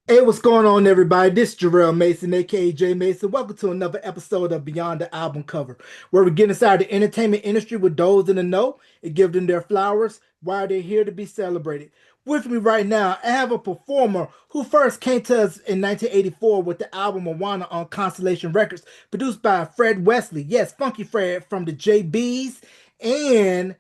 Hey, what's going on, everybody? This is Jarrell Mason, aka Jay Mason. Welcome to another episode of Beyond the Album Cover, where we get inside the entertainment industry with those in the know and give them their flowers while they're here to be celebrated. With me right now, I have a performer who first came to us in 1984 with the album Moana on Constellation Records, produced by Fred Wesley. Yes, Funky Fred from the JBs and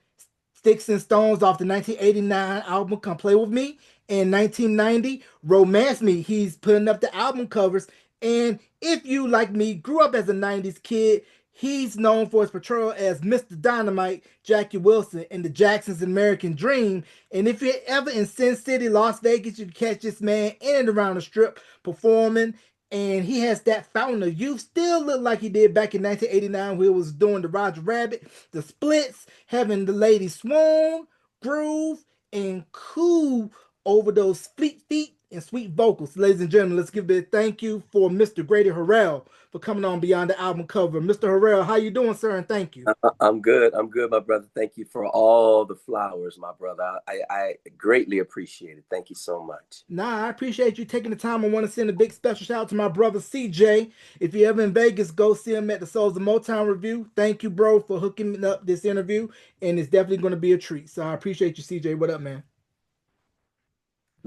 Sticks and Stones off the 1989 album Come Play With Me. In 1990, Romance Me. He's putting up the album covers. And if you, like me, grew up as a 90s kid, he's known for his portrayal as Mr. Dynamite, Jackie Wilson, in the Jacksons' American Dream. And if you're ever in Sin City, Las Vegas, you can catch this man in and around the strip performing, and he has that fountain of youth. Still look like he did back in 1989 when he was doing the Roger Rabbit, the splits, having the lady swoon, groove, and cool over those fleet feet and sweet vocals. Ladies and gentlemen, let's give a big thank you for Mr. Grady Harrell for coming on Beyond the Album Cover. Mr. Harrell, how you doing, sir? And thank you. I'm good. I'm good, my brother. Thank you for all the flowers, my brother. I greatly appreciate it. Thank you so much. Nah, I appreciate you taking the time. I want to send a big special shout out to my brother CJ. If you're ever in Vegas, go see him at the Souls of Motown review. Thank you, bro, for hooking up this interview. And it's definitely going to be a treat. So I appreciate you, CJ. What up, man?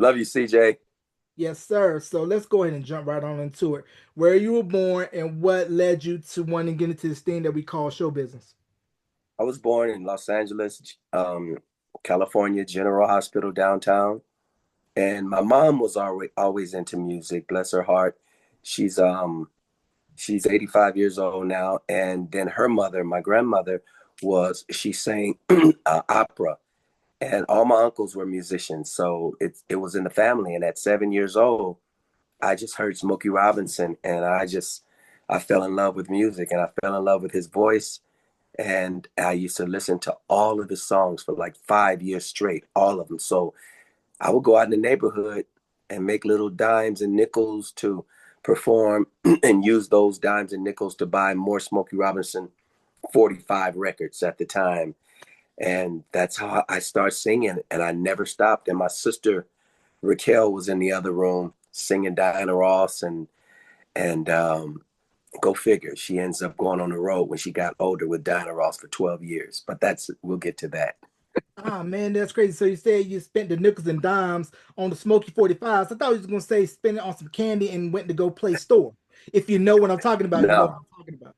Love you, CJ. Yes, sir. So let's go ahead and jump right on into it. Where you were born and what led you to wanting to get into this thing that we call show business? I was born in Los Angeles, California, General Hospital downtown, and my mom was always into music. Bless her heart. She's um she's 85 years old now, and then her mother, my grandmother, she sang opera. And all my uncles were musicians, so it was in the family. And at 7 years old, I just heard Smokey Robinson, and I fell in love with music, and I fell in love with his voice. And I used to listen to all of his songs for like 5 years straight, all of them. So I would go out in the neighborhood and make little dimes and nickels to perform and use those dimes and nickels to buy more Smokey Robinson 45 records at the time. And that's how I started singing, and I never stopped. And my sister Raquel was in the other room singing Diana Ross, and go figure, she ends up going on the road when she got older with Diana Ross for 12 years. But we'll get to that. Ah, man, that's crazy. So you said you spent the nickels and dimes on the Smoky 45s. I thought you was going to say spend it on some candy and went to go play store. If you know what I'm talking about, you know what No, I'm talking about.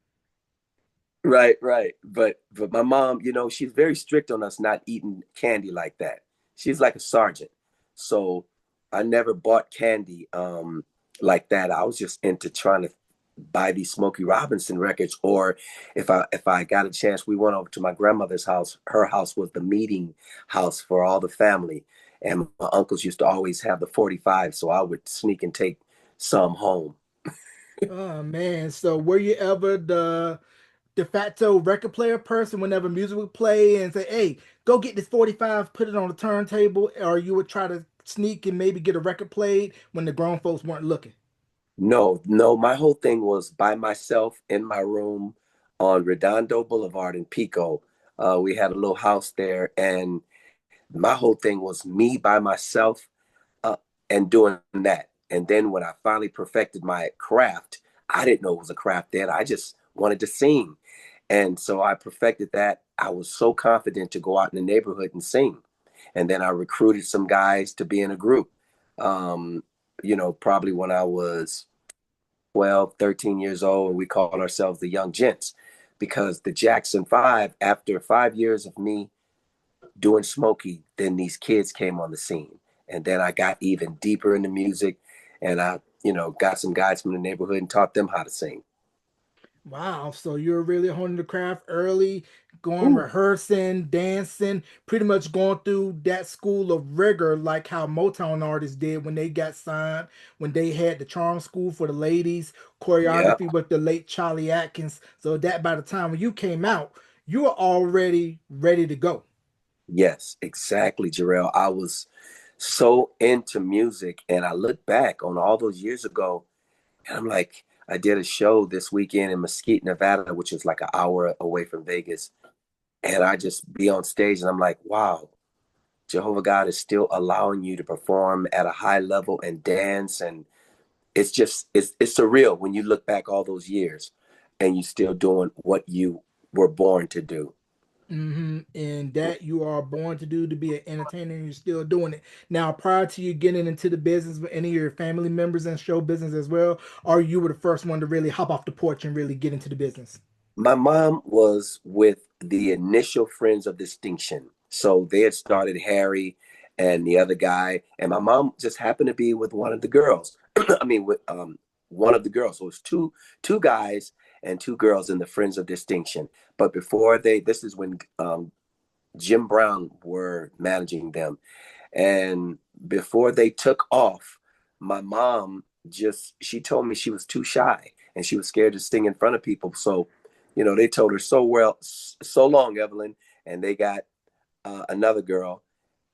right, right. But my mom, she's very strict on us not eating candy like that. She's like a sergeant. So I never bought candy like that. I was just into trying to buy these Smokey Robinson records, or if I got a chance, we went over to my grandmother's house. Her house was the meeting house for all the family, and my uncles used to always have the 45, so I would sneak and take some home. Oh man, so were you ever the de facto record player person whenever music would play and say, "Hey, go get this 45, put it on the turntable," or you would try to sneak and maybe get a record played when the grown folks weren't looking? No, no, my whole thing was by myself in my room on Redondo Boulevard in Pico. We had a little house there, and my whole thing was me by myself uh, and doing that. And then when I finally perfected my craft, I didn't know it was a craft then. I just wanted to sing. And so I perfected that. I was so confident to go out in the neighborhood and sing. And then I recruited some guys to be in a group. Um, Probably when I was 12, 13 years old, and we called ourselves the Young Gents because the Jackson Five, after 5 years of me doing Smokey, then these kids came on the scene. And then I got even deeper into music, and I got some guys from the neighborhood and taught them how to sing. Wow, so you're really honing the craft early, going Ooh. rehearsing, dancing, pretty much going through that school of rigor, like how Motown artists did when they got signed, when they had the charm school for the ladies, Yeah. choreography with the late Charlie Atkins. So that by the time when you came out, you were already ready to go. Yes, exactly, Jarrell. I was so into music, and I look back on all those years ago, and I'm like, I did a show this weekend in Mesquite, Nevada, which is like an hour away from Vegas. And I just be on stage and I'm like, wow, Jehovah God is still allowing you to perform at a high level and dance. And it's just, it's surreal when you look back all those years and you still doing what you were born to do. And that you are born to do, to be an entertainer, and you're still doing it. Now, prior to you getting into the business with any of your family members in show business as well, or you were the first one to really hop off the porch and really get into the business? My mom was with the initial Friends of Distinction. So they had started Harry and the other guy, and my mom just happened to be with one of the girls. I mean, with one of the girls. So it was two guys and two girls in the Friends of Distinction. But before this is when Jim Brown were managing them, and before they took off, my mom just she told me she was too shy and she was scared to sing in front of people. So, they told her so long, Evelyn, and they got another girl,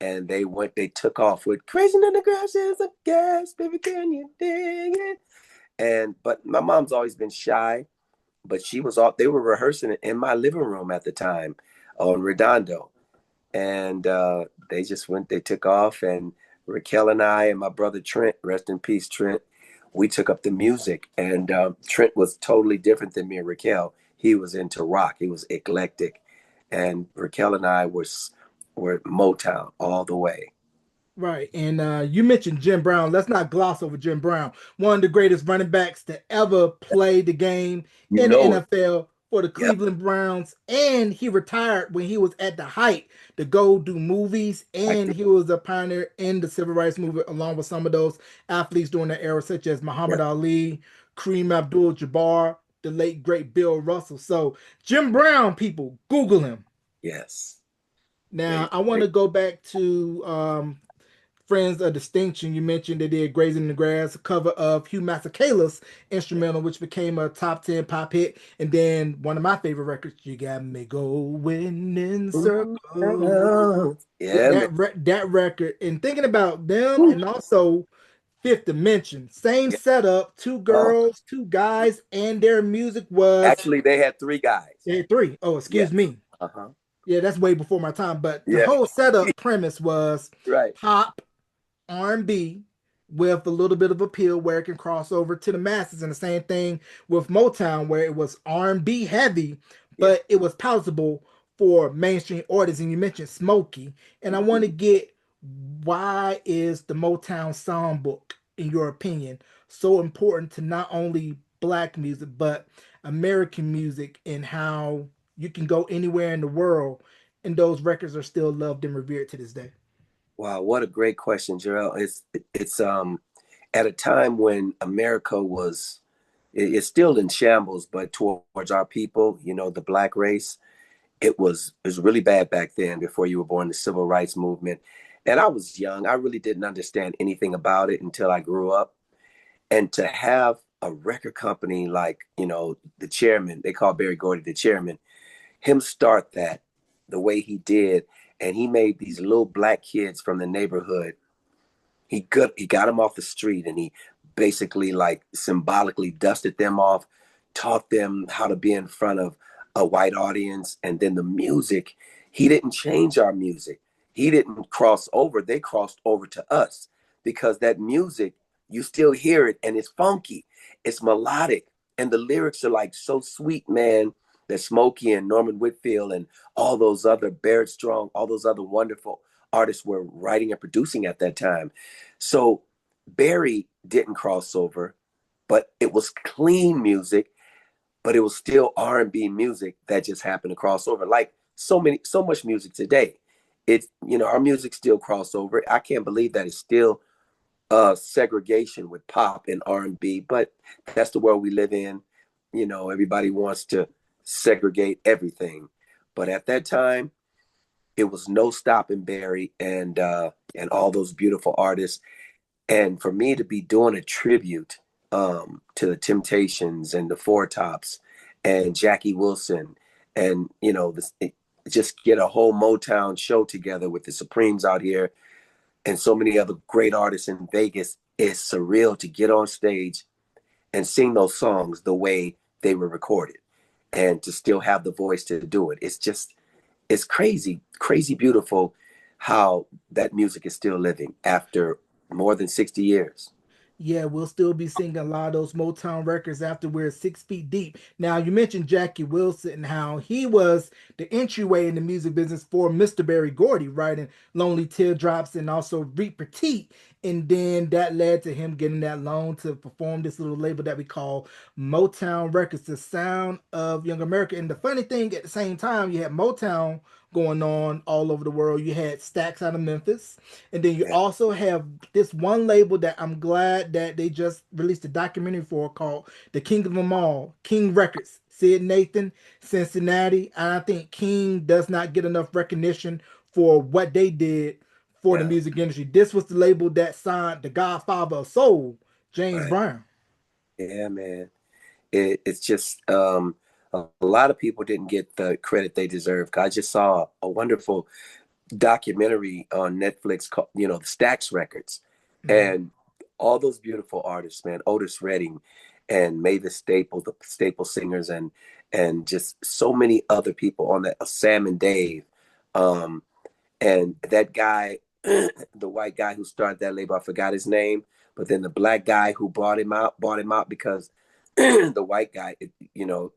and they took off with "Crazy in the Grasses of Gas, Baby, Can You Dig It?" And but my mom's always been shy, but she was all they were rehearsing it in my living room at the time on Redondo, and they took off, and Raquel and I and my brother Trent, rest in peace, Trent, we took up the music, and Trent was totally different than me and Raquel. He was into rock, he was eclectic, and Raquel and I were Motown all the way. Right. And you mentioned Jim Brown. Let's not gloss over Jim Brown, one of the greatest running backs to ever play the game You in the know it. NFL for the Yep. Cleveland Browns. And he retired when he was at the height to go do movies. I And did. he was a pioneer in the civil rights movement, along with some of those athletes during that era, such as Muhammad Yep. Ali, Kareem Abdul Jabbar, the late great Bill Russell. So, Jim Brown, people, Google him. Yes. Now, Great, I want great. to go back to Friends of Distinction. You mentioned they did Grazing in the Grass, a cover of Hugh Masekela's Yeah. instrumental, which became a top 10 pop hit. And then one of my favorite records, You Got Me Going in Circles. Yeah, Yeah, man. that record. And thinking about them, Woo. and also Fifth Dimension, same Yeah. setup, two Oh, girls, two guys, and their music was actually, they had three guys. three. Oh, Yes. excuse me. Uh-huh. Yeah, that's way before my time. But the Yeah. whole setup premise was Right. pop R&B with a little bit of appeal where it can cross over to the masses, and the same thing with Motown where it was R&B heavy, Yeah. but it was palatable for mainstream audience. And you mentioned Smokey, and I want to Mhm. get, why is the Motown songbook, in your opinion, so important to not only black music but American music, and how you can go anywhere in the world and those records are still loved and revered to this day? Wow, what a great question, Jarrell. It's at a time when America it's still in shambles, but towards our people, the black race, it was really bad back then before you were born, the civil rights movement. And I was young. I really didn't understand anything about it until I grew up. And to have a record company like, the chairman, they call Barry Gordy the chairman, him start that the way he did, and he made these little black kids from the neighborhood. He got them off the street, and he basically like symbolically dusted them off, taught them how to be in front of a white audience. And then the music, he didn't change our music. He didn't cross over. They crossed over to us, because that music, you still hear it, and it's funky, it's melodic, and the lyrics are like so sweet, man, that Smokey and Norman Whitfield and all those other Barrett Strong, all those other wonderful artists were writing and producing at that time. So Barry didn't cross over, but it was clean music, but it was still R&B music that just happened to cross over. Like so much music today. It's, our music still cross over. I can't believe that it's still segregation with pop and R&B, but that's the world we live in. Everybody wants to segregate everything. But at that time, it was no stopping Barry and all those beautiful artists. And for me to be doing a tribute to the Temptations and the Four Tops and Jackie Wilson, and just get a whole Motown show together with the Supremes out here and so many other great artists in Vegas, is surreal to get on stage and sing those songs the way they were recorded, and to still have the voice to do it. It's crazy, crazy beautiful how that music is still living after more than 60 years. Yeah, we'll still be singing a lot of those Motown records after we're 6 feet deep. Now, you mentioned Jackie Wilson and how he was the entryway in the music business for Mr. Berry Gordy, writing Lonely Teardrops and also Reap Petite. And then that led to him getting that loan to perform this little label that we call Motown Records, the sound of Young America. And the funny thing, at the same time, you had Motown going on all over the world. You had Stax out of Memphis. And then you Yeah, also have this one label that I'm glad that they just released a documentary for called The King of Them All, King Records. Sid Nathan, Cincinnati. And I think King does not get enough recognition for what they did for the yeah, music industry. This was the label that signed the Godfather of Soul, James right. Brown. Yeah, man. It's just a lot of people didn't get the credit they deserve. I just saw a wonderful documentary on Netflix called, the Stax Records, Mhm. and all those beautiful artists, man, Otis Redding and Mavis Staple, the Staple singers, and just so many other people on that, Sam and Dave, um, and that guy, the white guy who started that label, I forgot his name, but then the black guy who bought him out because the white guy,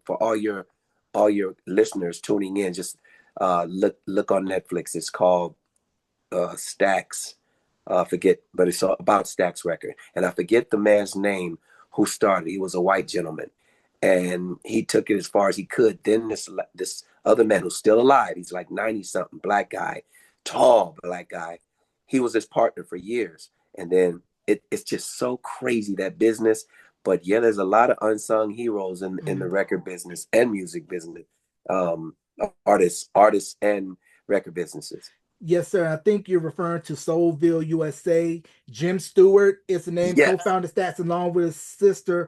for all your listeners tuning in, just look on Netflix. It's called Stax. Forget, but it's about Stax record, and I forget the man's name who started. He was a white gentleman, and he took it as far as he could. Then this other man who's still alive, he's like 90 something, black guy, tall black guy. He was his partner for years, and then it's just so crazy, that business. But yeah, there's a lot of unsung heroes in the Mhm. record business and music business, um, artists and record businesses. Yes, sir. I think you're referring to Soulville, USA. Jim Stewart is the name, Yes. co-founder Stats, along with his sister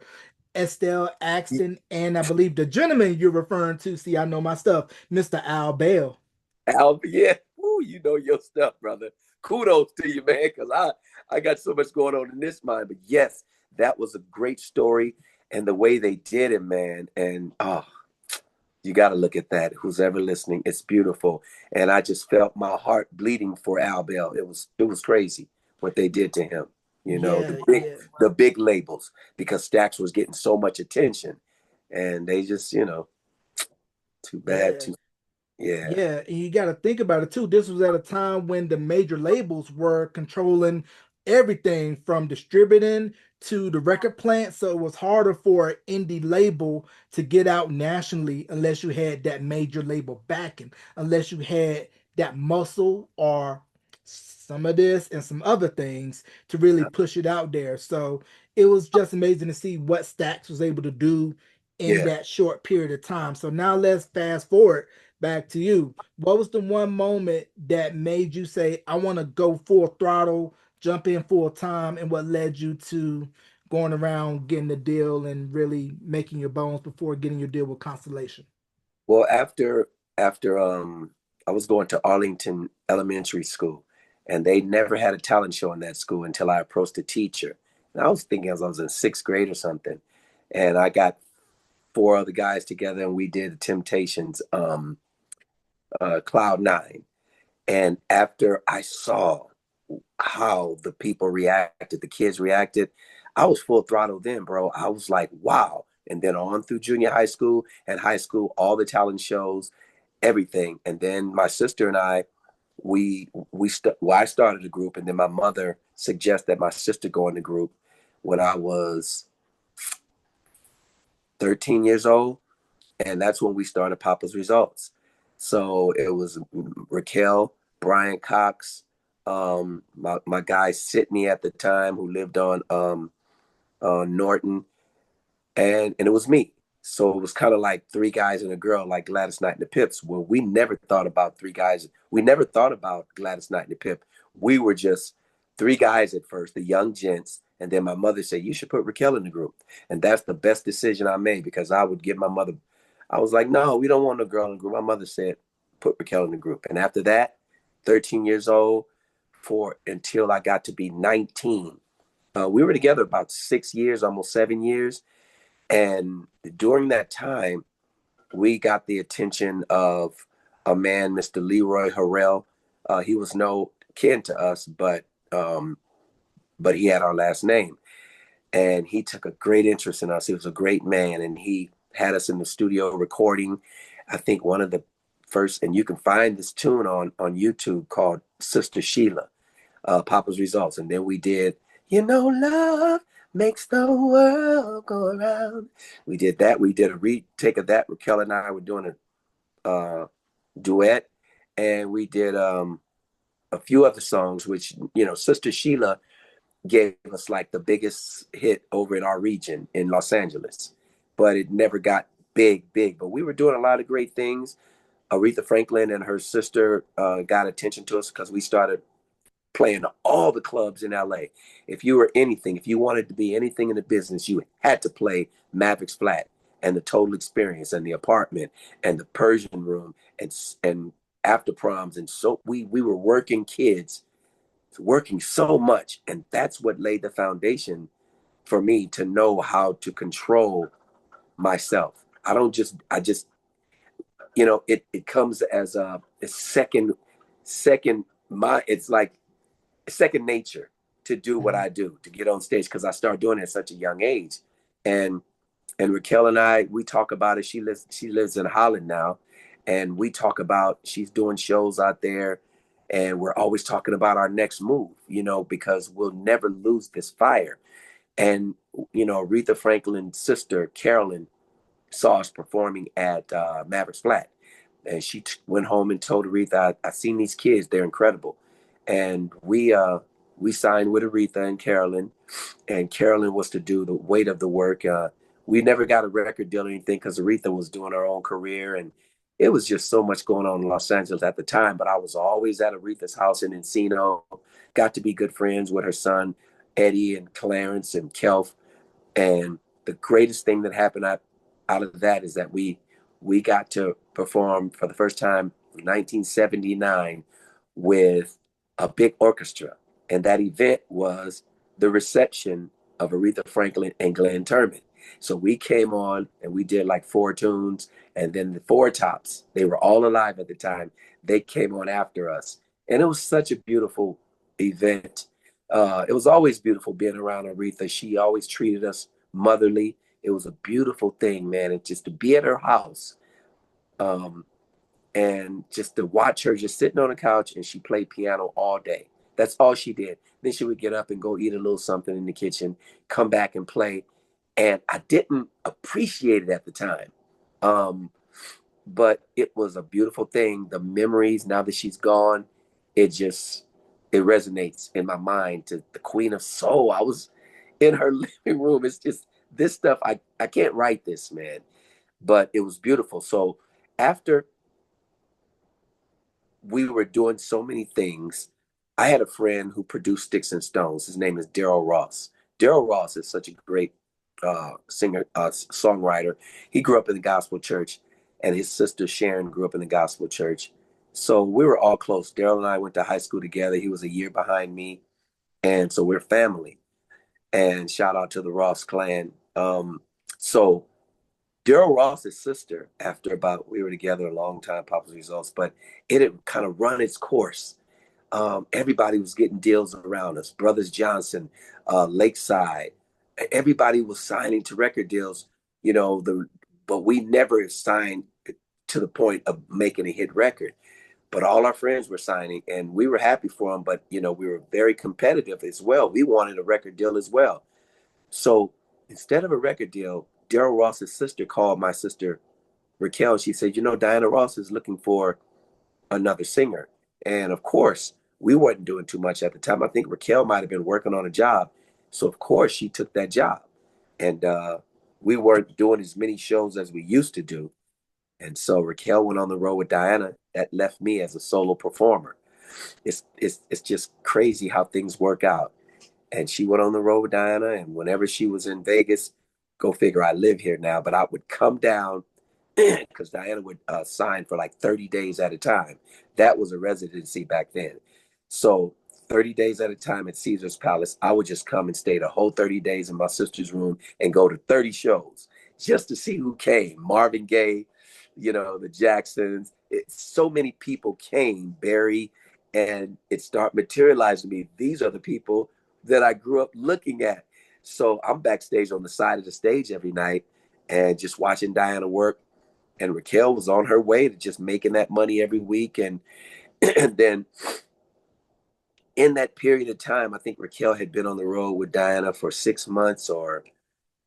Estelle Axton, and I believe the gentleman you're referring to. See, I know my stuff, Mr. Al Bell. Al, yeah. Ooh, you know your stuff, brother. Kudos to you, man, because I got so much going on in this mind. But yes, that was a great story. And the way they did it, man. And you got to look at that. Who's ever listening, it's beautiful. And I just felt my heart bleeding for Al Bell. It was crazy what they did to him. The Yeah, big yeah, the big labels, because Stax was getting so much attention, and they just, too bad. yeah. Too Yeah, Yeah, and you got to think about it too. This was at a time when the major labels were controlling everything from distributing to the record plant. So it was harder for an indie label to get out nationally unless you had that major label backing, unless you had that muscle or some of this and some other things to really push it out there. So it was just amazing to see what Stax was able to do in yeah. that short period of time. So now let's fast forward back to you. What was the one moment that made you say, I want to go full throttle, jump in full time, and what led you to going around getting the deal and really making your bones before getting your deal with Constellation? Well, after I was going to Arlington Elementary School, and they never had a talent show in that school until I approached the teacher. And I was thinking as I was in sixth grade or something, and I got four other guys together, and we did the Temptations, Cloud Nine. And after I saw how the people reacted, the kids reacted, I was full throttle then, bro. I was like, wow. And then on through junior high school and high school, all the talent shows, everything. And then my sister and I, I started a group, and then my mother suggested that my sister go in the group when I was 13 years old, and that's when we started Papa's Results. So it was Raquel, Brian Cox, my guy Sydney at the time, who lived on Norton, and it was me. So it was kind of like three guys and a girl, like Gladys Knight and the Pips. Well, we never thought about three guys. We never thought about Gladys Knight and the Pip. We were just three guys at first, the young gents. And then my mother said, you should put Raquel in the group. And that's the best decision I made, because I would give my mother, I was like, no, we don't want no girl in the group. My mother said, put Raquel in the group. And after that, 13 years old, for until I got to be 19. We were together about 6 years, almost 7 years. And during that time, we got the attention of a man, Mr. Leroy Harrell. He was no kin to us, but he had our last name, and he took a great interest in us. He was a great man, and he had us in the studio recording. I think one of the first, and you can find this tune on YouTube called Sister Sheila, Papa's Results. And then we did, love makes the world go around. We did that. We did a retake of that. Raquel and I were doing a duet, and we did a few other songs, which, Sister Sheila gave us like the biggest hit over in our region in Los Angeles, but it never got big. But we were doing a lot of great things. Aretha Franklin and her sister got attention to us because we started playing all the clubs in LA. If you were anything, if you wanted to be anything in the business, you had to play Mavericks Flat and the Total Experience and the Apartment and the Persian Room and after proms. And so we were working kids, working so much, and that's what laid the foundation for me to know how to control myself. I just it comes as a second my it's like second nature to do what Mhm. I do, to get on stage, because I started doing it at such a young age. And Raquel and I, we talk about it. She lives in Holland now, and we talk about she's doing shows out there, and we're always talking about our next move, because we'll never lose this fire. And Aretha Franklin's sister Carolyn saw us performing at Mavericks Flat, and she went home and told Aretha, "I seen these kids; they're incredible." And we signed with Aretha and Carolyn, and Carolyn was to do the weight of the work. We never got a record deal or anything because Aretha was doing her own career, and it was just so much going on in Los Angeles at the time. But I was always at Aretha's house in Encino, got to be good friends with her son Eddie and Clarence and Kelf. And the greatest thing that happened out of that is that we got to perform for the first time in 1979 with a big orchestra. And that event was the reception of Aretha Franklin and Glenn Turman. So we came on and we did like four tunes, and then the Four Tops, they were all alive at the time. They came on after us. And it was such a beautiful event. It was always beautiful being around Aretha. She always treated us motherly. It was a beautiful thing, man. And just to be at her house, um, and just to watch her just sitting on the couch, and she played piano all day. That's all she did. Then she would get up and go eat a little something in the kitchen, come back and play. And I didn't appreciate it at the time. Um, but it was a beautiful thing. The memories, now that she's gone, it just it resonates in my mind to the Queen of Soul. I was in her living room. It's just this stuff. I can't write this, man, but it was beautiful. So after we were doing so many things, I had a friend who produced Sticks and Stones. His name is Darryl Ross. Darryl Ross is such a great singer, songwriter. He grew up in the gospel church, and his sister Sharon grew up in the gospel church. So we were all close. Darryl and I went to high school together. He was a year behind me, and so we're family. And shout out to the Ross clan. So Daryl Ross's sister, after about we were together a long time, Papa's Results, but it had kind of run its course. Everybody was getting deals around us. Brothers Johnson, Lakeside, everybody was signing to record deals. But we never signed to the point of making a hit record. But all our friends were signing, and we were happy for them. But we were very competitive as well. We wanted a record deal as well. So instead of a record deal, Daryl Ross's sister called my sister Raquel. She said, Diana Ross is looking for another singer. And of course, we weren't doing too much at the time. I think Raquel might have been working on a job. So of course she took that job. And we weren't doing as many shows as we used to do. And so Raquel went on the road with Diana. That left me as a solo performer. It's just crazy how things work out. And she went on the road with Diana. And whenever she was in Vegas, go figure, I live here now, but I would come down because Diana would sign for like 30 days at a time. That was a residency back then. So 30 days at a time at Caesar's Palace, I would just come and stay the whole 30 days in my sister's room and go to 30 shows just to see who came. Marvin Gaye, the Jacksons. So many people came, Barry. and it started materializing to me. These are the people that I grew up looking at. So I'm backstage on the side of the stage every night and just watching Diana work. And Raquel was on her way to just making that money every week. And then in that period of time, I think Raquel had been on the road with Diana for 6 months or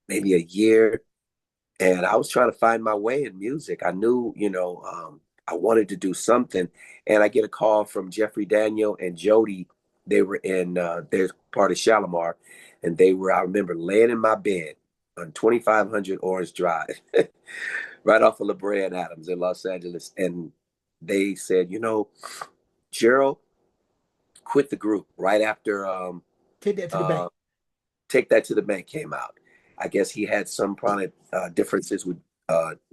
maybe a year. And I was trying to find my way in music. I knew, I wanted to do something. And I get a call from Jeffrey Daniel and Jody. They were in their part of Shalimar. And I remember laying in my bed on 2500 Orange Drive, right off of La Brea and Adams in Los Angeles. And they said, Gerald quit the group right after Take that to the uh, bank. Take That to the Bank came out. I guess he had some product differences with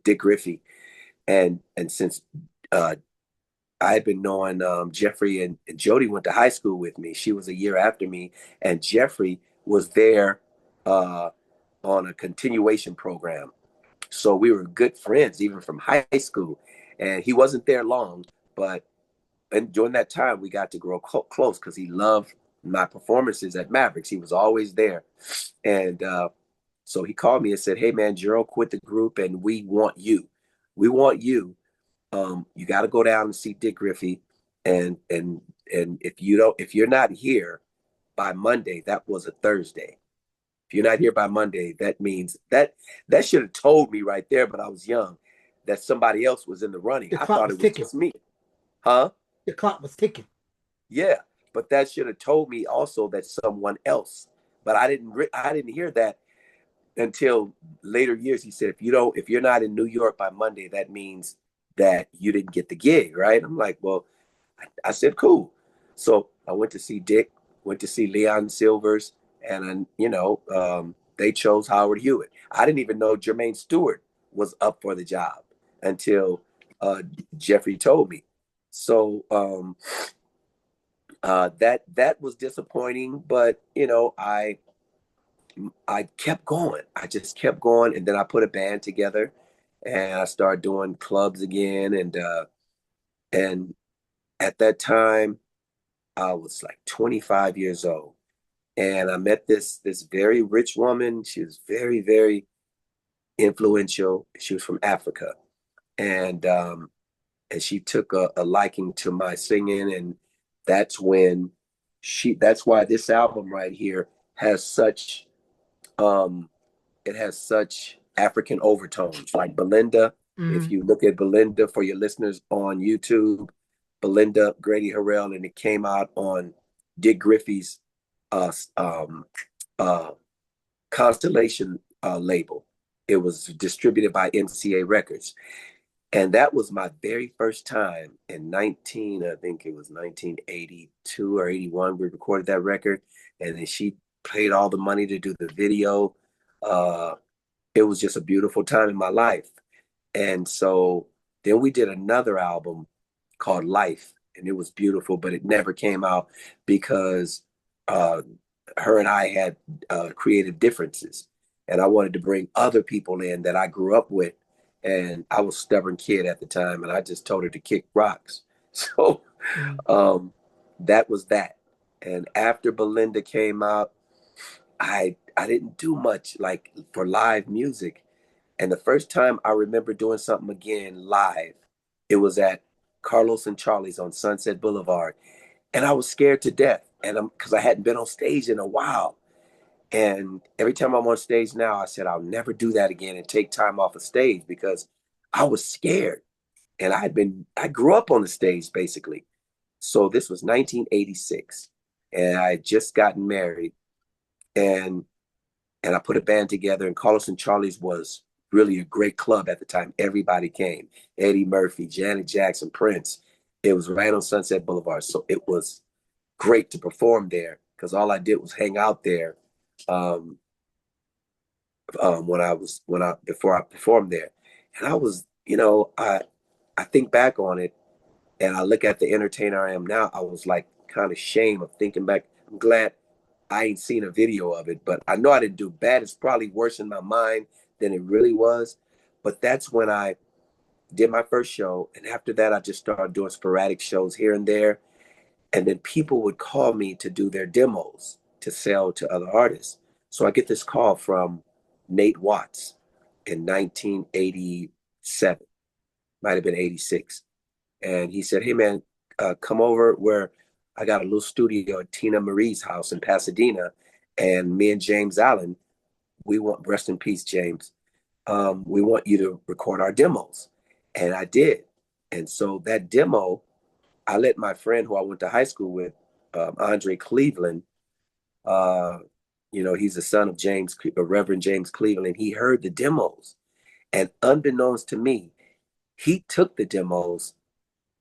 Dick Griffey, and since uh, I had been knowing Jeffrey and Jody went to high school with me. She was a year after me, and Jeffrey was there uh, on a continuation program. So we were good friends even from high school, and he wasn't there long, but and during that time we got to grow close because he loved my performances at Mavericks. He was always there, and so he called me and said, "Hey man, Gerald quit the group, and we want you. We want you. You got to go down and see Dick Griffey, and if you're not here by Monday, that was a Thursday. If you're not here by Monday, that means that should have told me right there, but I was young, that somebody else was in the running. The I clock thought was it was ticking. just me, huh? The clock was ticking. Yeah, but that should have told me also that someone else. But I didn't hear that until later years. He said, if you're not in New York by Monday, that means that you didn't get the gig, right? I'm like, well, I said, cool. So I went to see Dick, went to see Leon Silvers, and they chose Howard Hewitt. I didn't even know Jermaine Stewart was up for the job until Jeffrey told me. So that was disappointing, but I kept going. I just kept going, and then I put a band together, and I started doing clubs again. And at that time, I was like 25 years old, and I met this very rich woman. She was very, very influential. She was from Africa, and she took a liking to my singing, and that's when that's why this album right here has such um it has such African overtones. Like Belinda, if Mm-hmm. you look at Belinda for your listeners on YouTube, Belinda, Grady Harrell, and it came out on Dick Griffey's uh, um, uh, Constellation label. It was distributed by MCA Records. And that was my very first time in I think it was 1982 or 81, we recorded that record. And then she paid all the money to do the video. Uh, it was just a beautiful time in my life. And so then we did another album called Life, and it was beautiful, but it never came out because uh, her and I had creative differences. And I wanted to bring other people in that I grew up with. And I was a stubborn kid at the time, and I just told her to kick rocks. So Mm-hmm. um, that was that. And after Belinda came out, I didn't do much like for live music. And the first time I remember doing something again live, it was at Carlos and Charlie's on Sunset Boulevard. And I was scared to death. And because I hadn't been on stage in a while. And every time I'm on stage now, I said, I'll never do that again and take time off of stage because I was scared. And I grew up on the stage basically. So this was 1986. And I had just gotten married. And I put a band together, and Carlos and Charlie's was really a great club at the time. Everybody came. Eddie Murphy, Janet Jackson, Prince. It was right on Sunset Boulevard. So it was great to perform there because all I did was hang out there um, when I before I performed there. And I was, I think back on it and I look at the entertainer I am now, I was like kind of shame of thinking back. I'm glad I ain't seen a video of it, but I know I didn't do bad. It's probably worse in my mind than it really was. But that's when I did my first show. And after that, I just started doing sporadic shows here and there. And then people would call me to do their demos to sell to other artists. So I get this call from Nate Watts in 1987, might have been 86. And he said, "Hey, man, come over where I got a little studio at Tina Marie's house in Pasadena. And me and James Allen, we want, rest in peace, James, we want you to record our demos." And I did. And so that demo, I let my friend who I went to high school with, Andre Cleveland, uh, he's the son of Reverend James Cleveland. He heard the demos. And unbeknownst to me, he took the demos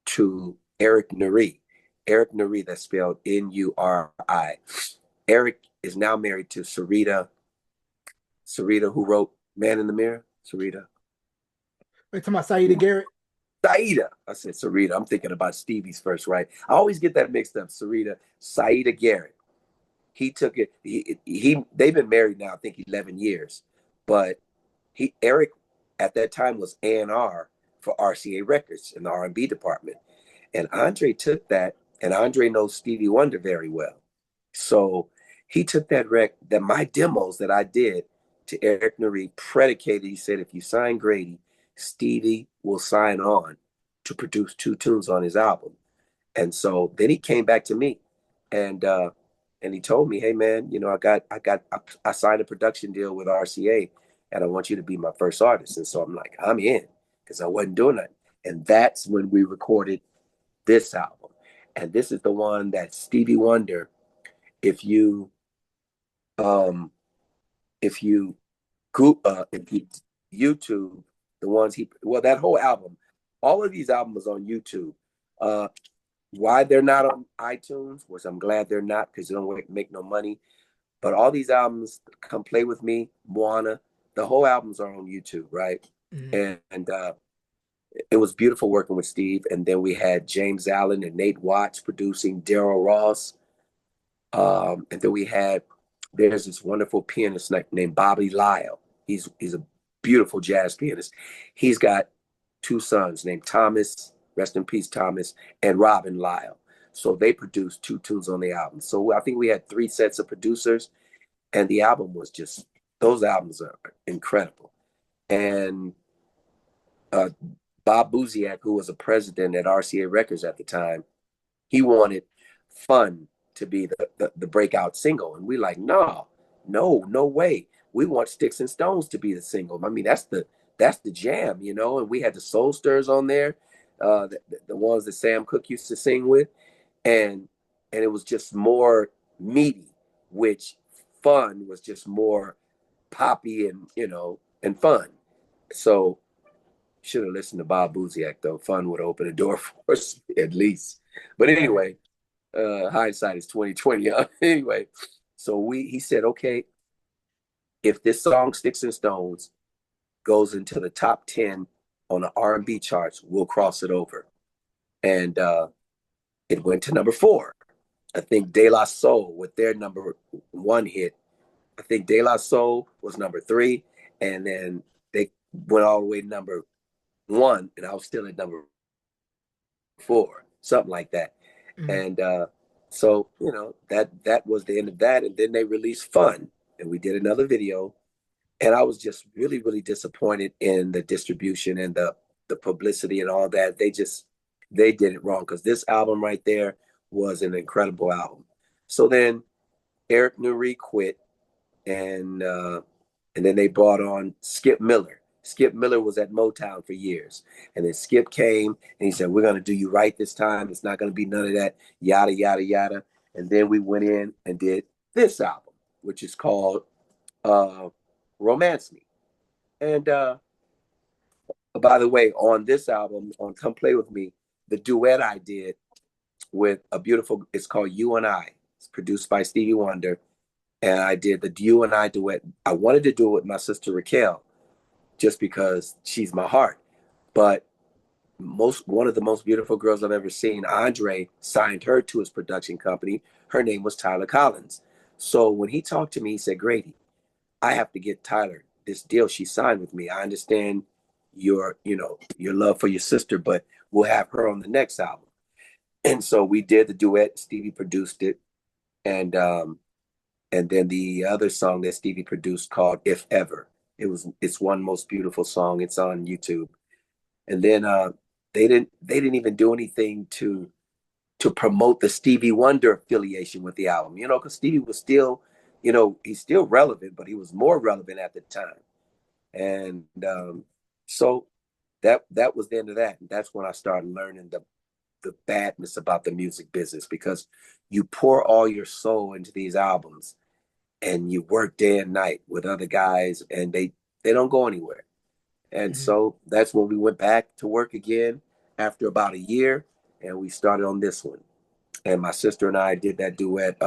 to Eric Nuri. Eric Nuri, that's spelled Nuri. Eric is now married to Sarita, who wrote Man in the Mirror. Sarita. Wait, talking about Saida Garrett. Saida. I said Sarita. I'm thinking about Stevie's first, right? I always get that mixed up. Sarita. Saida Garrett. He took it. They've been married now, I think 11 years. But Eric at that time was A&R for RCA Records in the R&B department. And Andre took that, and Andre knows Stevie Wonder very well. So he took that my demos that I did to Eric Nuri predicated. He said, if you sign Grady, Stevie will sign on to produce 2 tunes on his album. And so then he came back to me, and he told me, "Hey man, I signed a production deal with RCA, and I want you to be my first artist." And so I'm like, I'm in, because I wasn't doing that. And that's when we recorded this album. And this is the one that Stevie Wonder, if you um if you if you YouTube the ones that whole album, all of these albums on YouTube. Why they're not on iTunes, which I'm glad they're not, because they don't make no money. But all these albums, Come Play With Me, Moana, the whole albums are on YouTube, right? Mm-hmm. And it was beautiful working with Steve. And then we had James Allen and Nate Watts producing, Daryl Ross. And then there's this wonderful pianist named Bobby Lyle. He's a beautiful jazz pianist. He's got 2 sons named Thomas, rest in peace, Thomas, and Robin Lyle. So they produced 2 tunes on the album. So I think we had 3 sets of producers, and the album was just, those albums are incredible. And uh, Bob Buziak, who was a president at RCA Records at the time, he wanted Fun to be the breakout single. And we like, no way. We want Sticks and Stones to be the single. I mean, that's the jam, And we had the Soul Stirrers on there, the ones that Sam Cooke used to sing with, and it was just more meaty, which Fun was just more poppy and fun. So should have listened to Bob Buziak though. Fun would open a door for us at least. But Right. anyway, hindsight is 2020. Anyway, so he said, okay, if this song Sticks and Stones goes into the top 10 on the R&B charts, we'll cross it over. And it went to number 4. I think De La Soul with their number 1 hit. I think De La Soul was number 3, and then they went all the way to number 1, and I was still at number 4, something like that. Mm-hmm. And so that was the end of that. And then they released Fun, and we did another video. And I was just really, really disappointed in the distribution and the publicity and all that. They did it wrong, because this album right there was an incredible album. So then Eric Nuri quit, and then they brought on Skip Miller. Skip Miller was at Motown for years. And then Skip came and he said, we're going to do you right this time. It's not going to be none of that, yada, yada, yada. And then we went in and did this album, which is called Romance Me. And by the way, on this album, on Come Play With Me, the duet I did with it's called You and I. It's produced by Stevie Wonder. And I did the You and I duet. I wanted to do it with my sister Raquel, just because she's my heart. But one of the most beautiful girls I've ever seen, Andre, signed her to his production company. Her name was Tyler Collins. So when he talked to me, he said, Grady, I have to get Tyler this deal she signed with me. I understand your love for your sister, but we'll have her on the next album. And so we did the duet. Stevie produced it, and then the other song that Stevie produced called "If Ever." It's one most beautiful song. It's on YouTube. And then they didn't even do anything to promote the Stevie Wonder affiliation with the album. Because Stevie was still, he's still relevant, but he was more relevant at the time. And so that was the end of that. And that's when I started learning the badness about the music business, because you pour all your soul into these albums and you work day and night with other guys, and they don't go anywhere. And Mhm. so that's when we went back to work again after about a year, and we started on this one. And my sister and I did that duet,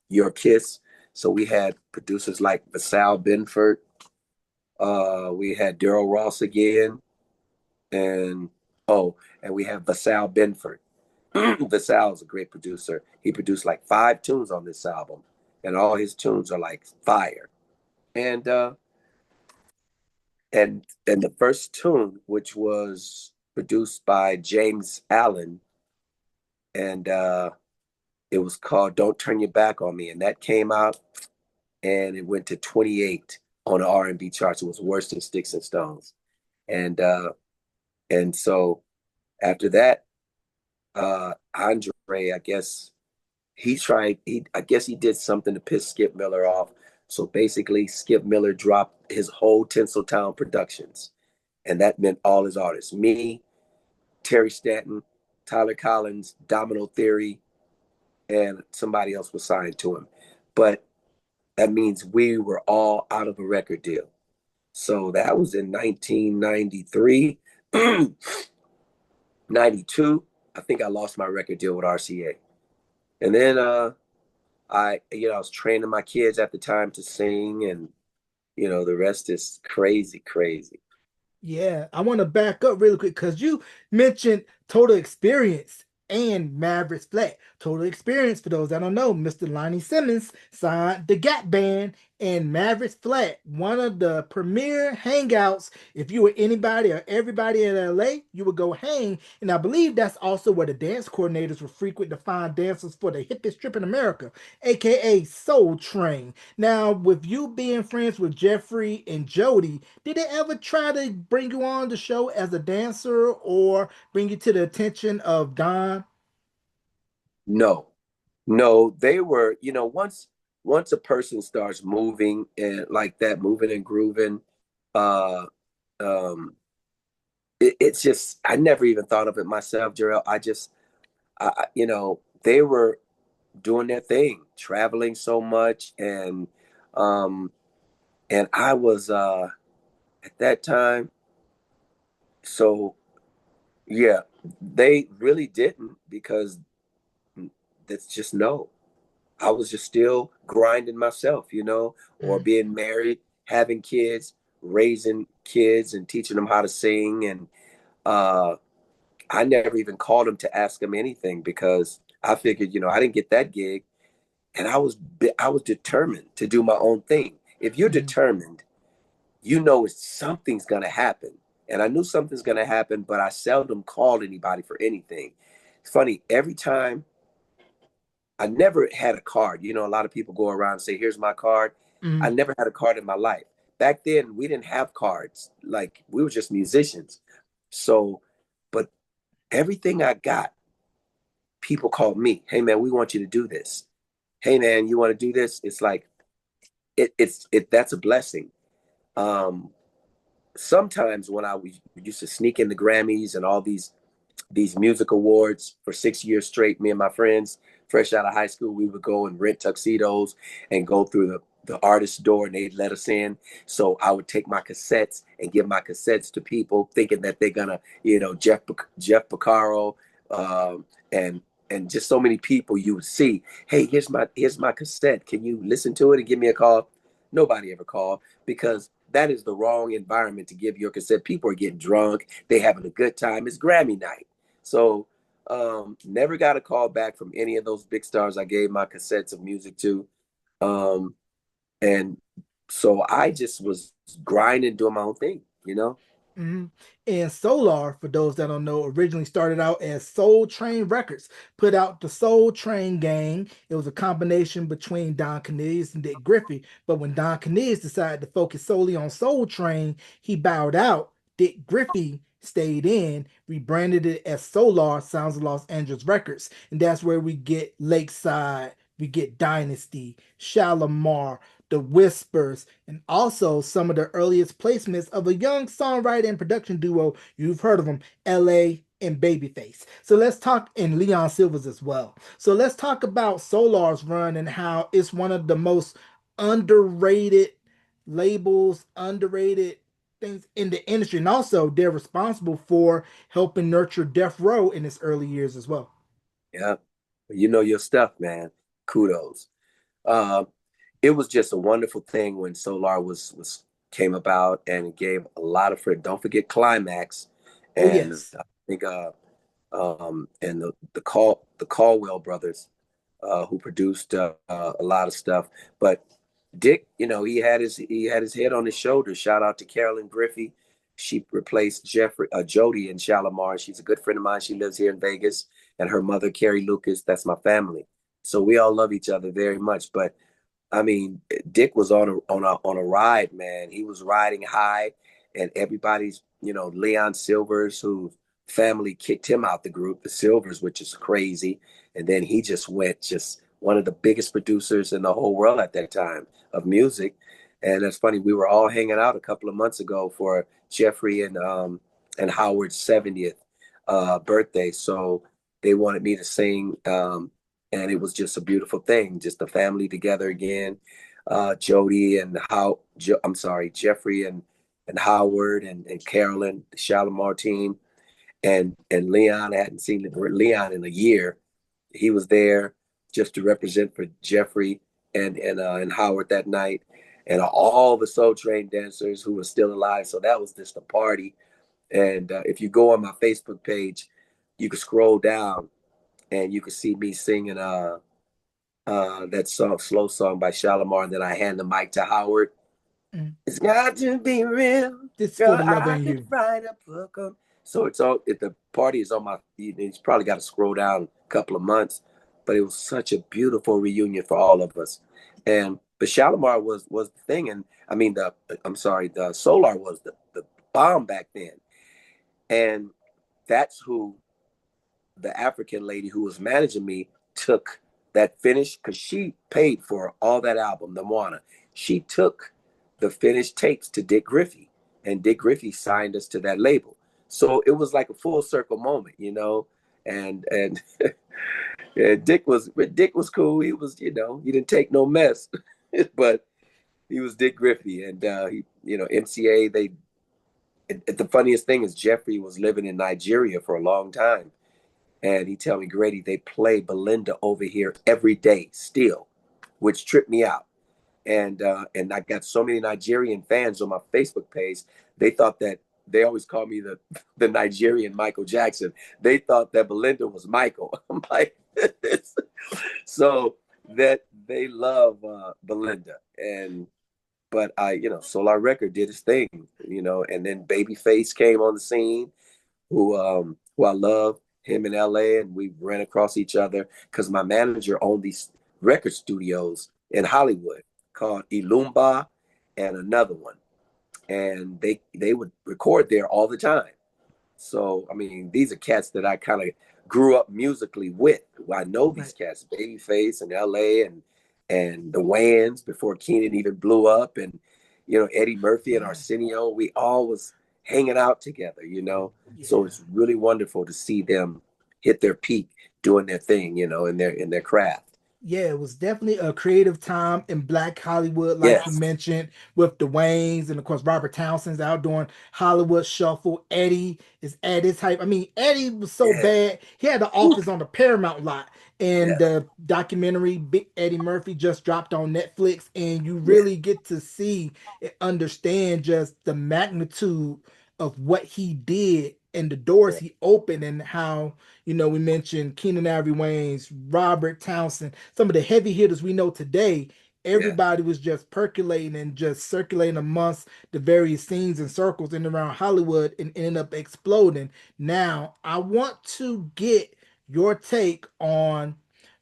Your Kiss. So we had producers like Vasal Benford, we had Daryl Ross again, and and we have Vasal Benford. Vasal is a great producer. He produced like 5 tunes on this album, and all his tunes are like fire. And and the first tune, which was produced by James Allen, and it was called "Don't Turn Your Back on Me," and that came out, and it went to 28 on the R&B charts. It was worse than Sticks and Stones, and so after that, Andre, I guess I guess he did something to piss Skip Miller off. So basically, Skip Miller dropped his whole Tinseltown Productions, and that meant all his artists: me, Terry Stanton, Tyler Collins, Domino Theory, and somebody else was signed to him. But that means we were all out of a record deal. So that was in 1993. 92, I think I lost my record deal with RCA. And then I was training my kids at the time to sing, and the rest is crazy, crazy. Yeah, I want to back up really quick because you mentioned Total Experience and Mavericks Flat. Total Experience, for those that don't know, Mr. Lonnie Simmons signed the Gap Band, and Mavericks Flat, one of the premier hangouts. If you were anybody or everybody in LA, you would go hang. And I believe that's also where the dance coordinators were frequent to find dancers for the hippest trip in America, aka Soul Train. Now, with you being friends with Jeffrey and Jody, did they ever try to bring you on the show as a dancer or bring you to the attention of Don? No, no, they were, once a person starts moving and like that, moving and grooving, uh, um, it's just I never even thought of it myself, Jarrell. They were doing their thing, traveling so much, um, and I was at that time. So yeah, they really didn't, because that's just no. I was just still grinding myself, or Mm, being married, having kids, raising kids, and teaching them how to sing. And uh, I never even called them to ask them anything, because I figured, I didn't get that gig, and I was determined to do my own thing. If you're mm, determined, something's gonna happen. And I knew something's gonna happen, but I seldom called anybody for anything. It's funny, every time I never had a card. A lot of people go around and say, "Here's my card." I mm, never had a card in my life. Back then, we didn't have cards. Like, we were just musicians. So, but everything I got, people called me. "Hey man, we want you to do this. Hey man, you want to do this?" It's like that's a blessing. Um, Sometimes when used to sneak in the Grammys and all these music awards for 6 years straight. Me and my friends, fresh out of high school, we would go and rent tuxedos and go through the artist's door, and they'd let us in. So I would take my cassettes and give my cassettes to people, thinking that they're gonna, Jeff Picaro, and just so many people you would see. "Hey, here's my cassette. Can you listen to it and give me a call?" Nobody ever called, because that is the wrong environment to give your cassette. People are getting drunk, they having a good time. It's Grammy night. So never got a call back from any of those big stars I gave my cassettes of music to. Um, and so I just was grinding, doing my own thing. Mhm. And Solar, for those that don't know, originally started out as Soul Train Records, put out the Soul Train Gang. It was a combination between Don Cornelius and Dick Griffey. But when Don Cornelius decided to focus solely on Soul Train, he bowed out. Dick Griffey stayed in, rebranded it as Solar Sounds of Los Angeles Records. And that's where we get Lakeside, we get Dynasty, Shalimar, The Whispers, and also some of the earliest placements of a young songwriter and production duo. You've heard of them, LA and Babyface. So let's talk in Leon Silvers as well. So let's talk about Solar's run and how it's one of the most underrated labels, underrated things in the industry. And also they're responsible for helping nurture Death Row in its early years as well. Yeah. You know your stuff, man. Kudos. Uh, it was just a wonderful thing when Solar was came about and it gave a lot of friends. Don't forget Climax, Oh and yes. I think and the Caldwell brothers, who produced a lot of stuff. But Dick, he had his head on his shoulders. Shout out to Carolyn Griffey. She replaced Jody in Shalimar. She's a good friend of mine. She lives here in Vegas, and her mother Carrie Lucas. That's my family. So we all love each other very much. But I mean, Dick was on a ride, man. He was riding high, and everybody's, Leon Silvers, whose family kicked him out the group, the Silvers, which is crazy. And then he just went just one of the biggest producers in the whole world at that time of music. And it's funny, we were all hanging out a couple of months ago for Jeffrey and Howard's 70th birthday. So they wanted me to sing. And it was just a beautiful thing, just the family together again. Jody and I'm sorry, Jeffrey and Howard and Carolyn, the Shalimar team, and Leon. I hadn't seen Leon in a year. He was there just to represent for Jeffrey and Howard that night, and all the Soul Train dancers who were still alive. So that was just a party. And if you go on my Facebook page, you can scroll down and you can see me singing that song, slow song by Shalimar, and then I hand the mic to Howard. Mm. It's got to be real, This for girl. the love I in could you. write a book on. So it's all. The party is on my. He's probably got to scroll down a couple of months, but it was such a beautiful reunion for all of us. And but Shalimar was the thing, and I mean the. I'm sorry, the Solar was the bomb back then, and that's who the African lady who was managing me took that finished because she paid for all that album, the Moana. She took the finished tapes to Dick Griffey, and Dick Griffey signed us to that label. So it was like a full circle moment, And yeah, Dick was cool. He was, he didn't take no mess, but he was Dick Griffey, and MCA. The funniest thing is Jeffrey was living in Nigeria for a long time, and he tell me, Grady, they play Belinda over here every day still, which tripped me out. And I got so many Nigerian fans on my Facebook page. They thought that they always call me the Nigerian Michael Jackson. They thought that Belinda was Michael. I'm like, so that they love Belinda. And but Solar Record did his thing, and then Babyface came on the scene, who I love, him in LA, and we ran across each other because my manager owned these record studios in Hollywood called Ilumba and another one, and they would record there all the time. So I mean, these are cats that I kind of grew up musically with. I know these Right. cats, Babyface and LA and the Wayans before Keenan even blew up, and Eddie Murphy and Yeah. Arsenio. We all was hanging out together. So Yeah. it's really wonderful to see them hit their peak doing their thing, in their craft. Yeah, it was definitely a creative time in Black Hollywood, like you Yes. mentioned, with the Waynes and of course Robert Townsend's out doing Hollywood Shuffle. Eddie is at his hype. I mean, Eddie was so Yeah. bad. He had the Whew. office on the Paramount lot, and Yeah. the documentary Big Eddie Murphy just dropped on Netflix, and you Yeah. really get to see and understand just the magnitude of what he did and the doors Yeah. he opened and how we mentioned Keenan Ivory Wayans, Robert Townsend, some of the heavy hitters we know today. Yeah. everybody was just percolating and just circulating amongst the various scenes and circles in and around Hollywood and ended up exploding. Now, I want to get your take on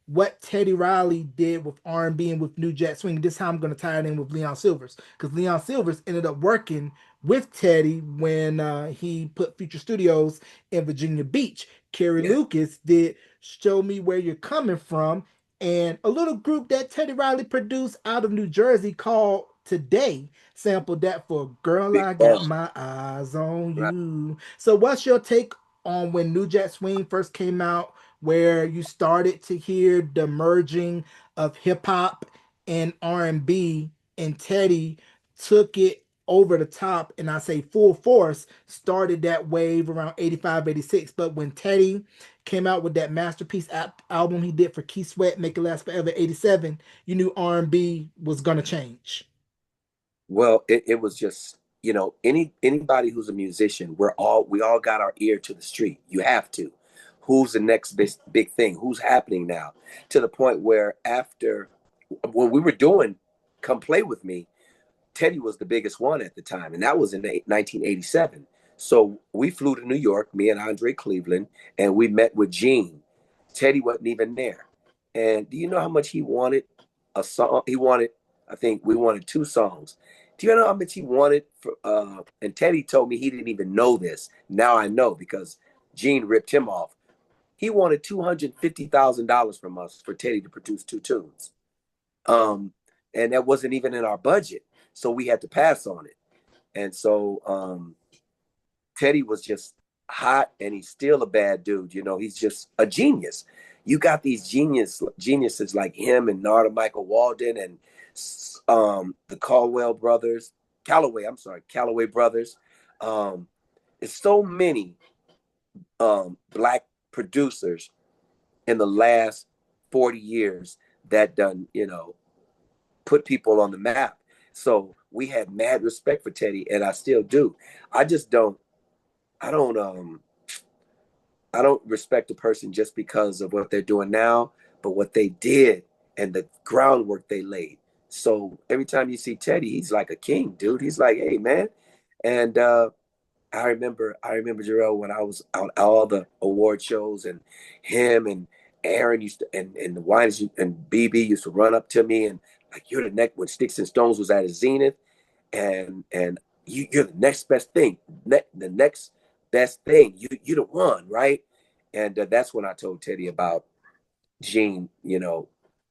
what Teddy Riley did with R&B and with New Jack Swing. This time I'm going to tie it in with Leon Silvers because Leon Silvers ended up working with Teddy when he put Future Studios in Virginia Beach. Kerry Yeah. Lucas did Show Me Where You're Coming From, and a little group that Teddy Riley produced out of New Jersey called Today sampled that for Girl, Big I Got song. My Eyes on Right. You. So, what's your take on when New Jack Swing first came out, where you started to hear the merging of hip hop and R&B, and Teddy took it over the top, and I say full force, started that wave around 85, 86. But when Teddy came out with that masterpiece album he did for Key Sweat, Make It Last Forever, 87, you knew R&B was going to change. Well, it was just, anybody who's a musician, we all got our ear to the street. You have to. Who's the next big thing? Who's happening now? To the point where after when we were doing Come Play With Me, Teddy was the biggest one at the time, and that was in 1987. So we flew to New York, me and Andre Cleveland, and we met with Gene. Teddy wasn't even there. And do you know how much he wanted a song? He wanted, I think we wanted two songs. Do you know how much he wanted for and Teddy told me he didn't even know this. Now I know because Gene ripped him off. He wanted $250,000 from us for Teddy to produce two tunes. Um, and that wasn't even in our budget. So we had to pass on it. And so Teddy was just hot, and he's still a bad dude. He's just a genius. You got these geniuses like him and Narda Michael Walden and the Caldwell brothers, Calloway brothers. Um, it's so many black producers in the last 40 years that done, put people on the map. So we had mad respect for Teddy, and I still do. I just don't. I don't. I don't respect a person just because of what they're doing now, but what they did and the groundwork they laid. So every time you see Teddy, he's like a king, dude. He's like, hey, man. And I remember Jarrell when I was on all the award shows, and him and Aaron used to, and the Winans and BB used to run up to me and like, you're the next when Sticks and Stones was at his zenith, and you're the next best thing, the next best thing. You're the one, right? And that's when I told Teddy about Gene,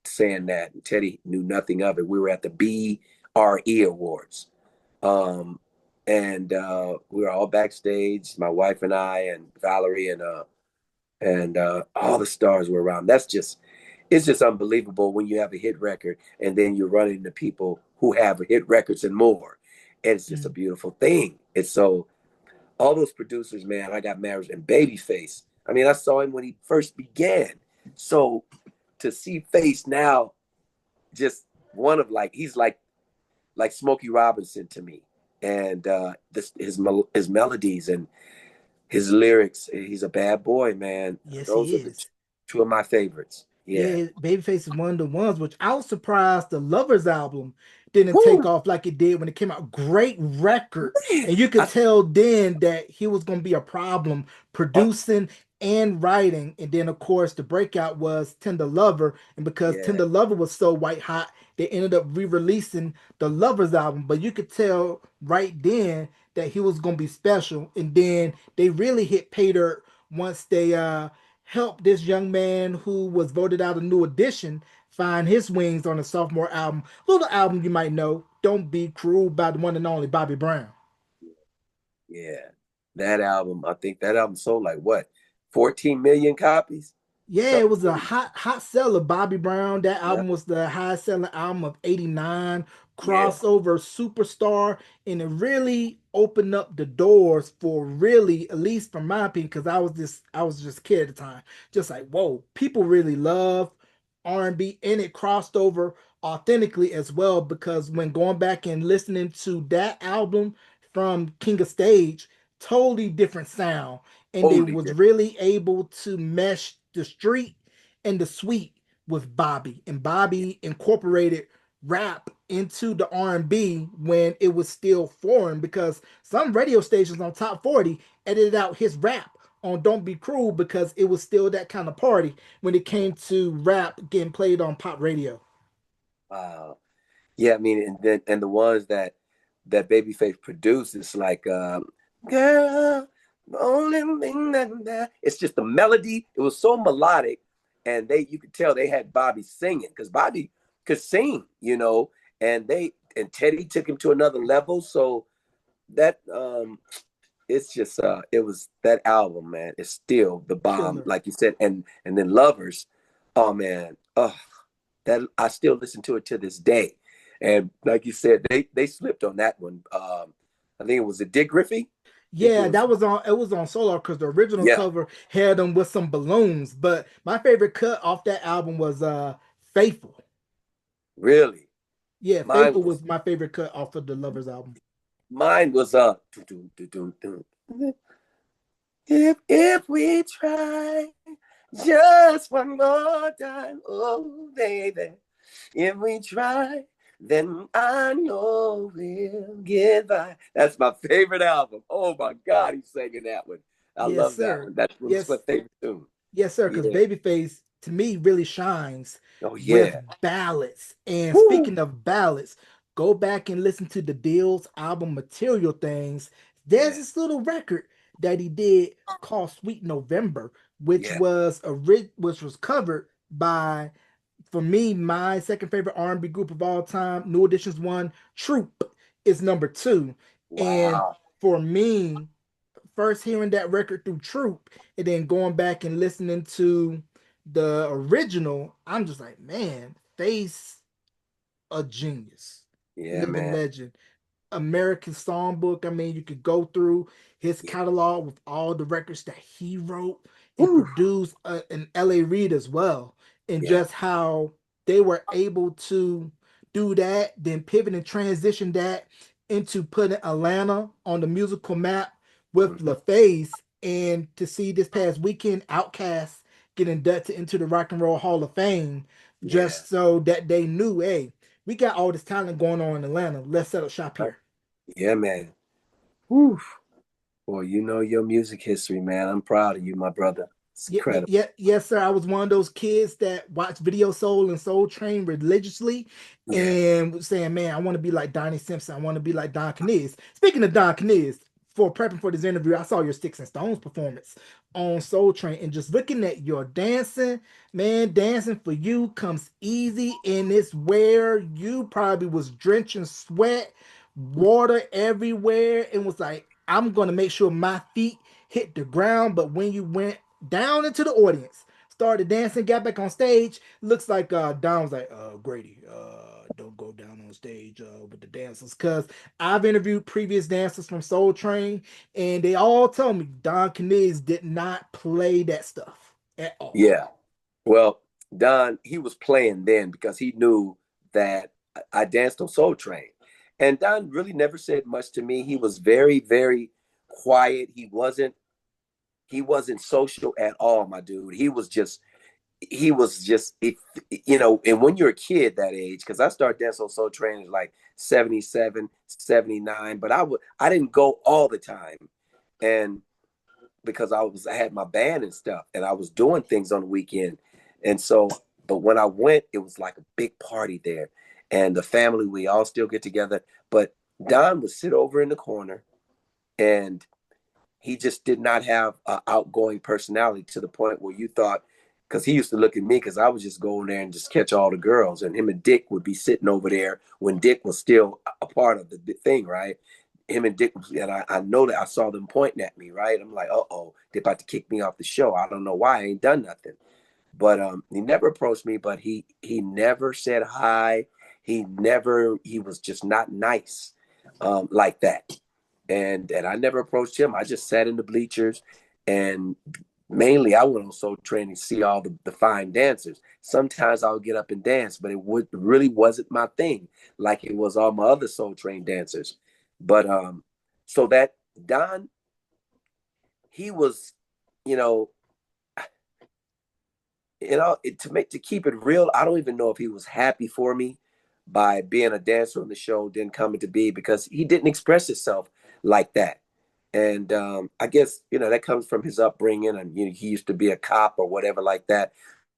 saying that Teddy knew nothing of it. We were at the BRE Awards. Um, and we were all backstage, my wife and I and Valerie and all the stars were around. It's just unbelievable when you have a hit record and then you're running into people who have hit records and more. And it's just a Mm. beautiful thing. It's so all those producers, man, I got married and Babyface. I mean, I saw him when he first began. So to see Face now, just one of he's like Smokey Robinson to me, and his melodies and his lyrics. He's a bad boy, man. Yes, Those he are the is. two of my favorites. Yeah. Yeah, Babyface is one of the ones which I was surprised the Lovers album didn't take Woo, off like it did when it came out. Great record. man. And you could tell then that he was going to be a problem Oh, producing and writing. And then, of course, the breakout was Tender Lover. And because yeah. Tender Lover was so white hot, they ended up re releasing the Lovers album. But you could tell right then that he was going to be special. And then they really hit pay dirt once they help this young man who was voted out a new edition find his wings on a sophomore album. Little album you might know, Don't Be Cruel by the one and only Bobby Brown. Yeah. That album, I think that album sold like what, 14 million copies? Yeah, it Something was a crazy. hot seller. Bobby Brown. That Yeah. album was the highest selling album of '89. Yeah. Crossover superstar, and it really opened up the doors for really, at least from my opinion, because I was just a kid at the time. Just like, whoa, people really love R&B, and it crossed over authentically as well. Because when going back and listening to that album from King of Stage, totally different sound, and they Totally was different. really able to mesh the street and the sweet with Bobby, and Bobby incorporated rap into the R&B when it was still foreign, because some radio stations on top 40 edited out his rap on Don't Be Cruel because it was still that kind of party when it came to rap getting played on pop radio. Wow. Yeah, I mean, and the ones that Babyface produced, it's like, girl, the only thing that it's just the melody. It was so melodic, and you could tell they had Bobby singing because Bobby could sing, and Teddy took him to another level. So that it's just it was that album, man. It's still the bomb, Killer. like you said, and then Lovers, oh man, oh that I still listen to it to this day. And like you said, they slipped on that one. I think it was a Dick Griffey. I think it Yeah, was. that was on. It was on Solar because the original Yeah, cover had them with some balloons. But my favorite cut off that album was "Faithful." really. Yeah, Mine "Faithful" was was my favorite cut off of the Lovers album. mine was if we try just one more time, oh baby, if we try, then I know we'll get by. That's my favorite album. Oh my God, he's singing that one. I Yes, love that sir. one. That was my Yes, favorite tune. yes, sir. Because Yeah. Babyface to me really shines Oh with yeah. ballads. And Woo. speaking of ballads, go back and listen to the Dill's album Material Things. There's Yeah. this little record that he did called Sweet November, which Yeah. which was covered by, for me, my second favorite R&B group of all time. New Edition's one, Troop, is number two. And Wow. for me, first hearing that record through Troop and then going back and listening to the original, I'm just like, man, Face a genius, Yeah, living man. legend. American Songbook. I mean, you could go through his Yeah. catalog with all the records that he wrote and Woo. produced, in L.A. Reid as well, and Yeah. just how they were able to do that, then pivot and transition that into putting Atlanta on the musical map with Mhm. LaFace, and to see this past weekend Outkast get inducted into the Rock and Roll Hall of Fame, Yeah. just so that they knew, hey, we got all this talent going on in Atlanta. Let's settle shop Right. here. Yeah, man. Woo. Boy, you know your music history, man. I'm proud of you, my brother. It's Yeah, yeah, incredible. yeah, yes, sir. I was one of those kids that watched Video Soul and Soul Train religiously Yeah. and was saying, man, I want to be like Donnie Simpson. I want to be like Don Kniz. Speaking of Don Kniz, for prepping for this interview, I saw your Sticks and Stones performance on Soul Train, and just looking at your dancing, man, dancing for you comes easy, and it's where you probably was drenching sweat, water everywhere, and was like, I'm gonna make sure my feet hit the ground. But when you went down into the audience, started dancing, got back on stage, looks like Don was like, Grady, don't go down on stage with the dancers. Cause I've interviewed previous dancers from Soul Train, and they all told me Don Kniz did not play that stuff at all. Yeah. Well, Don, he was playing then because he knew that I danced on Soul Train. And Don really never said much to me. He was very, very quiet. He wasn't social at all, my dude. He was just and when you're a kid that age, because I started dancing on Soul Train at like 77, 79, but I didn't go all the time. And because I had my band and stuff and I was doing things on the weekend. And so, but when I went, it was like a big party there. And the family, we all still get together. But Don would sit over in the corner and he just did not have an outgoing personality to the point where you thought, because he used to look at me because I was just going there and just catch all the girls. And him and Dick would be sitting over there when Dick was still a part of the thing, right? Him and Dick, and I know that I saw them pointing at me, right? I'm like, uh-oh, they're about to kick me off the show. I don't know why. I ain't done nothing. But he never approached me, but he never said hi. He was just not nice like that. And I never approached him. I just sat in the bleachers, and mainly I went on Soul Training to see all the fine dancers. Sometimes I would get up and dance, but really wasn't my thing, like it was all my other Soul Train dancers. But so that Don, he was, you know, to keep it real, I don't even know if he was happy for me. by being a dancer on the show didn't come into be because he didn't express himself like that. And I guess that comes from his upbringing, and he used to be a cop or whatever like that.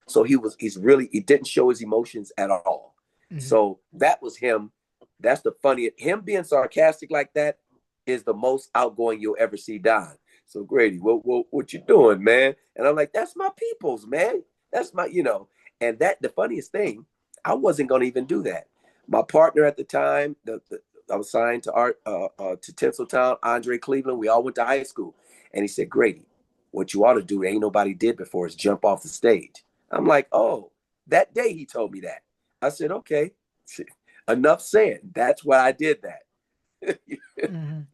So he didn't show his emotions at all. Mhm. So that was him. That's the funniest. Him being sarcastic like that is the most outgoing you'll ever see Don. So Grady, what you doing, man? And I'm like, that's my people's, man. That's my. And that the funniest thing, I wasn't gonna even do that. My partner at the time, I was signed to to Tinseltown, Andre Cleveland. We all went to high school, and he said, Grady, what you ought to do, ain't nobody did before, is jump off the stage. I'm like, oh, that day he told me that. I said, okay, enough said. That's why I did that. Mhm.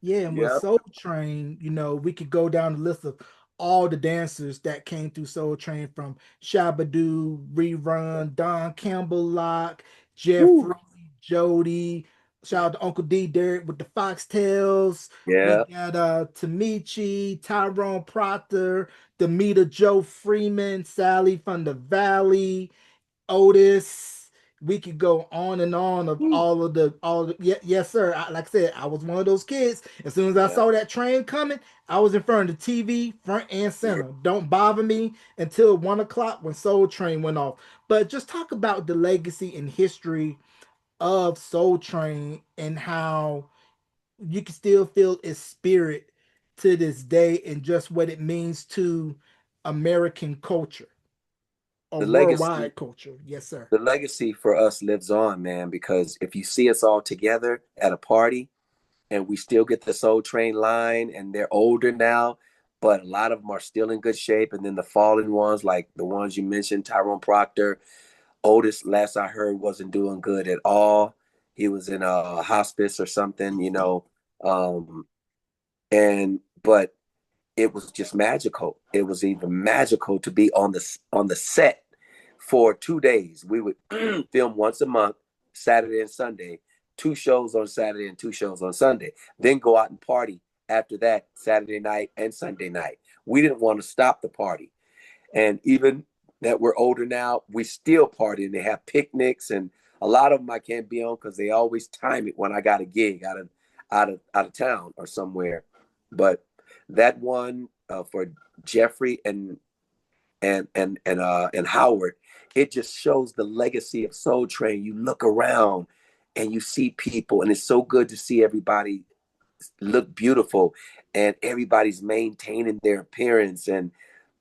Yeah, and with Yeah. Soul Train, we could go down the list of all the dancers that came through Soul Train from Shabba-Doo, Rerun, Don Campbell Lock, Woo. Jeffrey, Jody. Shout out to Uncle D Derek with the Foxtails. We Yeah. got Tamichi, Tyrone Proctor, Demita Joe Freeman, Sally from the Valley, Otis. We could go on and on of Woo. yes, sir. Like I said, I was one of those kids. As soon as I Yeah. saw that train coming, I was in front of the TV, front and Yeah. center. Don't bother me until 1 o'clock when Soul Train went off. But just talk about the legacy and history of Soul Train and how you can still feel its spirit to this day and just what it means to American culture or The legacy, worldwide culture. Yes, sir. the legacy for us lives on, man, because if you see us all together at a party and we still get the Soul Train line, and they're older now, but a lot of them are still in good shape. And then the fallen ones, like the ones you mentioned, Tyrone Proctor, Otis, last I heard, wasn't doing good at all. He was in a hospice or something. Um, and but it was just magical. It was even magical to be on the set for 2 days. We would film once a month, Saturday and Sunday, 2 shows on Saturday and 2 shows on Sunday. Then go out and party after that, Saturday night and Sunday night. We didn't want to stop the party. And even that we're older now, we still party and they have picnics, and a lot of them I can't be on because they always time it when I got a gig out of town or somewhere. But that one for Jeffrey and Howard, it just shows the legacy of Soul Train. You look around and you see people, and it's so good to see everybody look beautiful and everybody's maintaining their appearance, and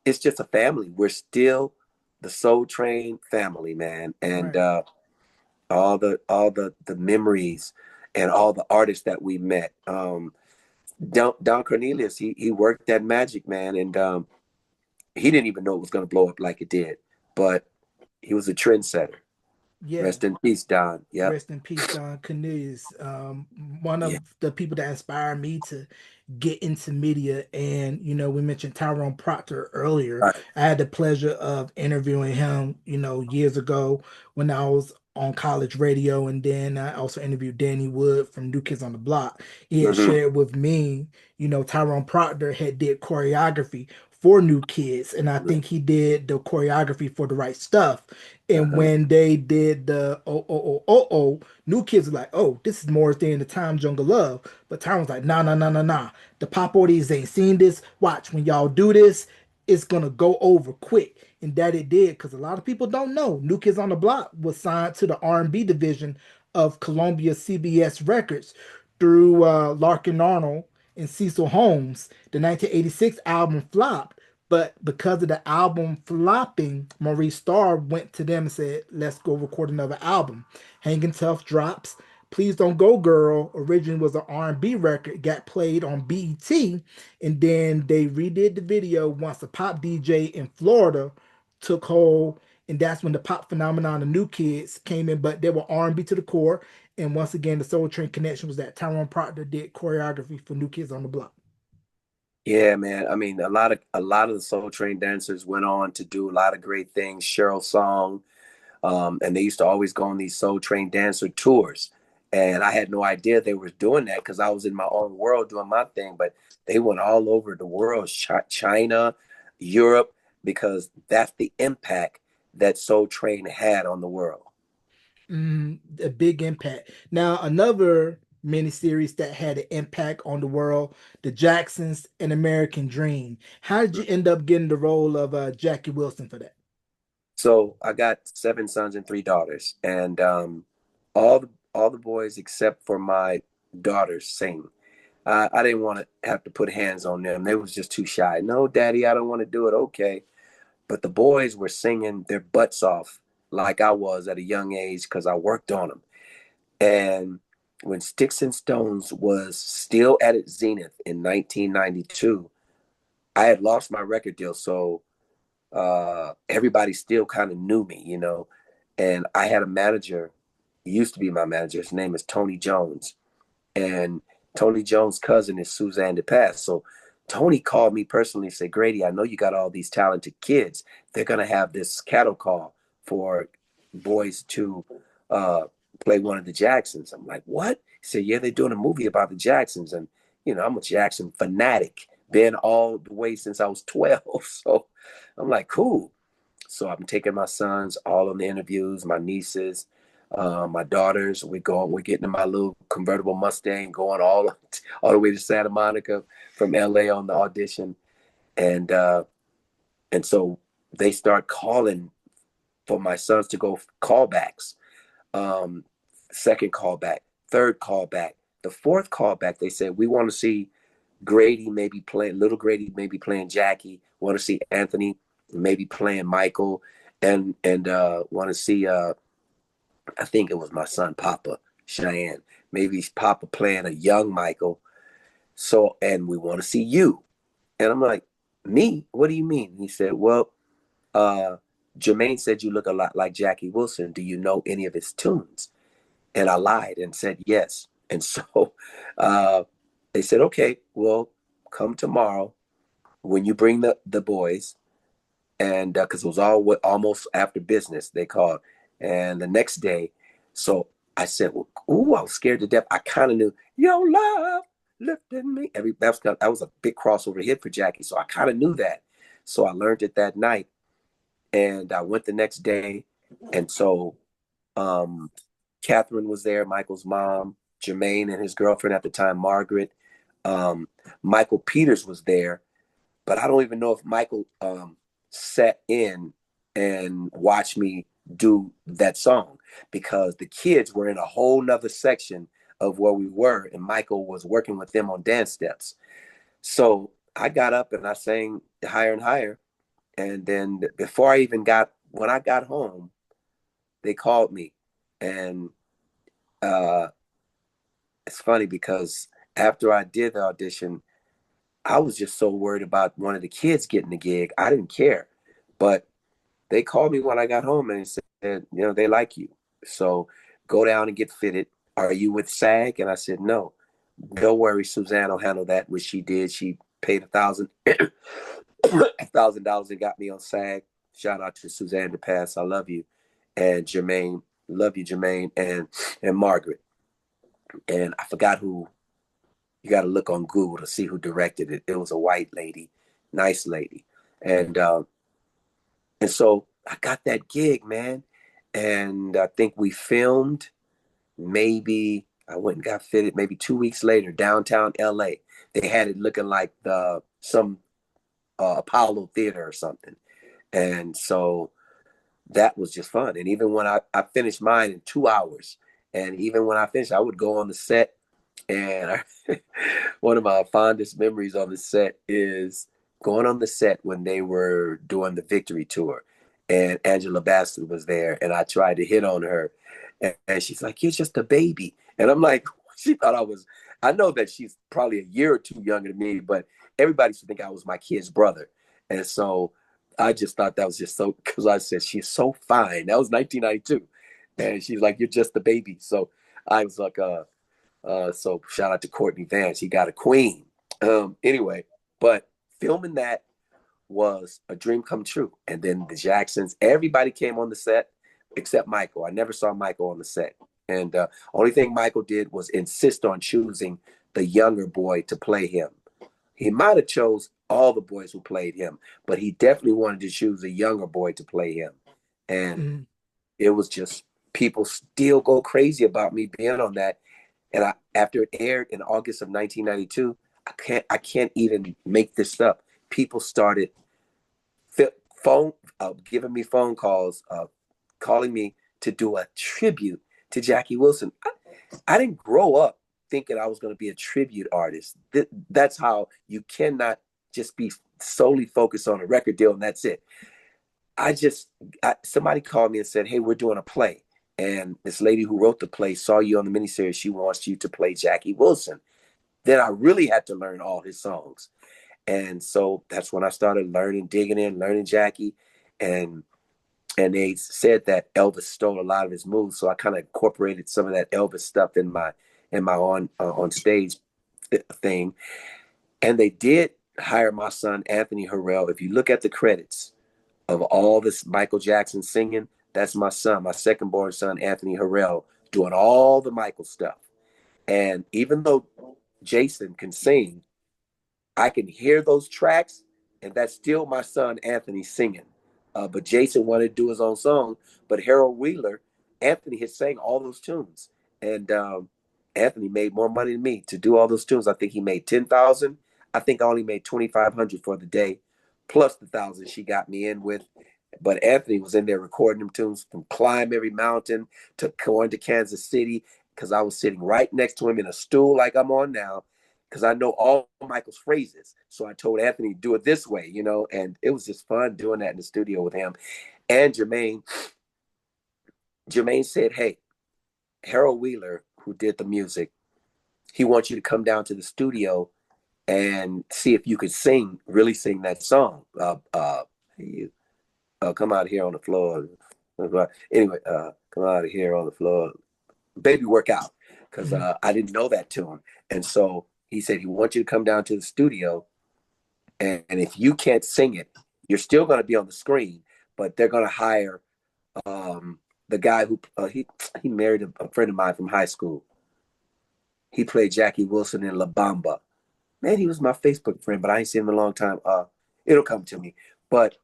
it's just a family. We're still the Soul Train family, man, and Right. all the memories and all the artists that we met. Don Cornelius, he worked at Magic, man, and he didn't even know it was going to blow up like it did, but he was a trendsetter. Yeah. Rest in peace, Don. Yep. Rest in peace, Don Cornelius. One Yeah. of the people that inspired me to get into media. And, we mentioned Tyrone Proctor earlier. Right. I had the pleasure of interviewing him, years ago when I was on college radio. And then I also interviewed Danny Wood from New Kids on the Block. He had Mm-hmm. shared with me, Tyrone Proctor had did choreography for New Kids. And I think he did the choreography for the right stuff. And Uh-huh. when they did the New Kids were like, oh, this is more than the Time Jungle Love. But Time was like, nah, nah, nah, nah, nah. The pop audience ain't seen this. Watch, when y'all do this, it's gonna go over quick. And that it did, because a lot of people don't know. New Kids on the Block was signed to the R&B division of Columbia CBS Records through Larkin Arnold and Cecil Holmes. The 1986 album flopped, but because of the album flopping, Maurice Starr went to them and said, let's go record another album. Hanging Tough drops. Please Don't Go Girl originally was an R&B record, got played on BET, and then they redid the video once a pop DJ in Florida took hold, and that's when the pop phenomenon of New Kids came in, but they were R&B to the core. And once again, the Soul Train connection was that Tyrone Proctor did choreography for New Kids on the Block. Yeah, man. I mean, a lot of the Soul Train dancers went on to do a lot of great things. Cheryl Song, and they used to always go on these Soul Train dancer tours. And I had no idea they were doing that because I was in my own world doing my thing. But they went all over the world, China, Europe, because that's the impact that Soul Train had on the world. A big impact. Now, another miniseries that had an impact on the world, The Jacksons, An American Dream. How did you end up getting the role of Jackie Wilson for that? So I got seven sons and three daughters, and all the boys except for my daughters sing. I didn't want to have to put hands on them. They was just too shy. No, Daddy, I don't want to do it. Okay, but the boys were singing their butts off like I was at a young age because I worked on them. And when Sticks and Stones was still at its zenith in 1992, I had lost my record deal, so everybody still kind of knew me, you know. And I had a manager, he used to be my manager. His name is Tony Jones, and Tony Jones' cousin is Suzanne DePass. So Tony called me personally and said, Grady, I know you got all these talented kids. They're going to have this cattle call for boys to uh, play one of the Jacksons. I'm like, what? He said, yeah, they're doing a movie about the Jacksons. And, you know, I'm a Jackson fanatic, been all the way since I was 12. So I'm like, cool. So I'm taking my sons all on the interviews, my nieces, my daughters. We're getting in my little convertible Mustang, going all the way to Santa Monica from LA on the audition, and and so they start calling for my sons to go callbacks. Um, Second callback, third callback, the fourth callback. They said we want to see Grady maybe playing little Grady, maybe playing Jackie. Want to see Anthony maybe playing Michael, and want to see I think it was my son Papa Cheyenne. Maybe Papa playing a young Michael. So and we want to see you. And I'm like, me? What do you mean? He said, well, uh, Jermaine said you look a lot like Jackie Wilson. Do you know any of his tunes? And I lied and said yes. And so uh, they said, okay, well, come tomorrow when you bring the boys, and because it was all almost after business, they called, and the next day, so I said, well, ooh, I was scared to death. I kind of knew your love lifted me. That was a big crossover hit for Jackie, so I kind of knew that. So I learned it that night, and I went the next day, and so um, Catherine was there, Michael's mom, Jermaine and his girlfriend at the time, Margaret. Um, Michael Peters was there, but I don't even know if Michael sat in and watched me do that song because the kids were in a whole nother section of where we were, and Michael was working with them on dance steps. So I got up and I sang higher and higher. And then before I even when I got home, they called me. And uh, it's funny because after I did the audition, I was just so worried about one of the kids getting the gig. I didn't care. But they called me when I got home and said, you know, they like you. So go down and get fitted. Are you with SAG? And I said, no. Don't worry, Suzanne will handle that, which she did. She paid $1,000 and got me on SAG. Shout out to Suzanne DePass. I love you. And Jermaine, love you, Jermaine, and Margaret. And I forgot who. You got to look on Google to see who directed it. It was a white lady, nice lady. And and so I got that gig, man. And I think we filmed maybe I went and got fitted maybe 2 weeks later, downtown LA. They had it looking like the some Apollo Theater or something. And so that was just fun. And even when I finished mine in 2 hours, and even when I finished, I would go on the set. And one of my fondest memories on the set is going on the set when they were doing the victory tour. And Angela Bassett was there, and I tried to hit on her. And she's like, you're just a baby. And I'm like, she thought I was, I know that she's probably a year or two younger than me, but everybody used to think I was my kid's brother. And so I just thought that was just so, because I said, she's so fine. That was 1992. And she's like, you're just a baby. So I was like, so shout out to Courtney Vance. He got a queen. Anyway, but filming that was a dream come true. And then the Jacksons, everybody came on the set except Michael. I never saw Michael on the set. And only thing Michael did was insist on choosing the younger boy to play him. He might have chose all the boys who played him, but he definitely wanted to choose a younger boy to play him. And Mhm. it was just people still go crazy about me being on that. And after it aired in August of 1992, I can't even make this up. People started phone giving me phone calls, calling me to do a tribute to Jackie Wilson. I didn't grow up thinking I was going to be a tribute artist. That's how you cannot just be solely focused on a record deal and that's it. Somebody called me and said, "Hey, we're doing a play." And this lady who wrote the play saw you on the miniseries. She wants you to play Jackie Wilson. Then I really had to learn all his songs. And so that's when I started learning, digging in, learning Jackie. And they said that Elvis stole a lot of his moves. So I kind of incorporated some of that Elvis stuff in my on stage thing. And they did hire my son Anthony Harrell. If you look at the credits of all this Michael Jackson singing, that's my son, my second born son, Anthony Harrell, doing all the Michael stuff. And even though Jason can sing, I can hear those tracks, and that's still my son Anthony singing. But Jason wanted to do his own song, but Harold Wheeler, Anthony had sang all those tunes, and Anthony made more money than me to do all those tunes. I think he made 10,000. I think I only made 2,500 for the day, plus the 1,000 she got me in with. But Anthony was in there recording them tunes from Climb Every Mountain to going to Kansas City because I was sitting right next to him in a stool like I'm on now because I know all Michael's phrases. So I told Anthony, do it this way, and it was just fun doing that in the studio with him. And Jermaine said, "Hey, Harold Wheeler, who did the music, he wants you to come down to the studio and see if you could really sing that song. You come out here on the floor." Anyway, come out of here on the floor, baby, work out, because Mhm. I didn't know that to him. And so he said he wants you to come down to the studio, and if you can't sing it, you're still going to be on the screen, but they're going to hire the guy who he married a friend of mine from high school. He played Jackie Wilson in La Bamba. Man, he was my Facebook friend, but I ain't seen him in a long time. It'll come to me. But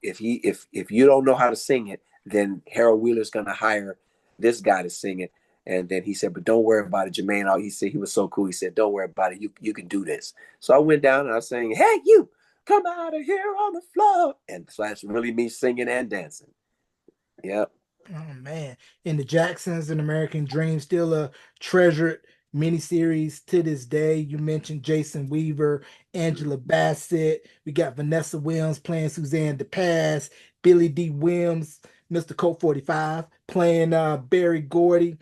if you don't know how to sing it, then Harold Wheeler's gonna hire this guy to sing it. And then he said, "But don't worry about it, Jermaine." He said he was so cool. He said, "Don't worry about it. You can do this." So I went down and I sang, "Hey, you come out of here on the floor," and so that's really me singing and dancing. Yep. Oh man. And the Jacksons and American Dream still a treasured miniseries to this day. You mentioned Jason Weaver, Angela Bassett. We got Vanessa Williams playing Suzanne DePass, Billy D. Williams, Mr. Colt 45 playing Barry Gordy.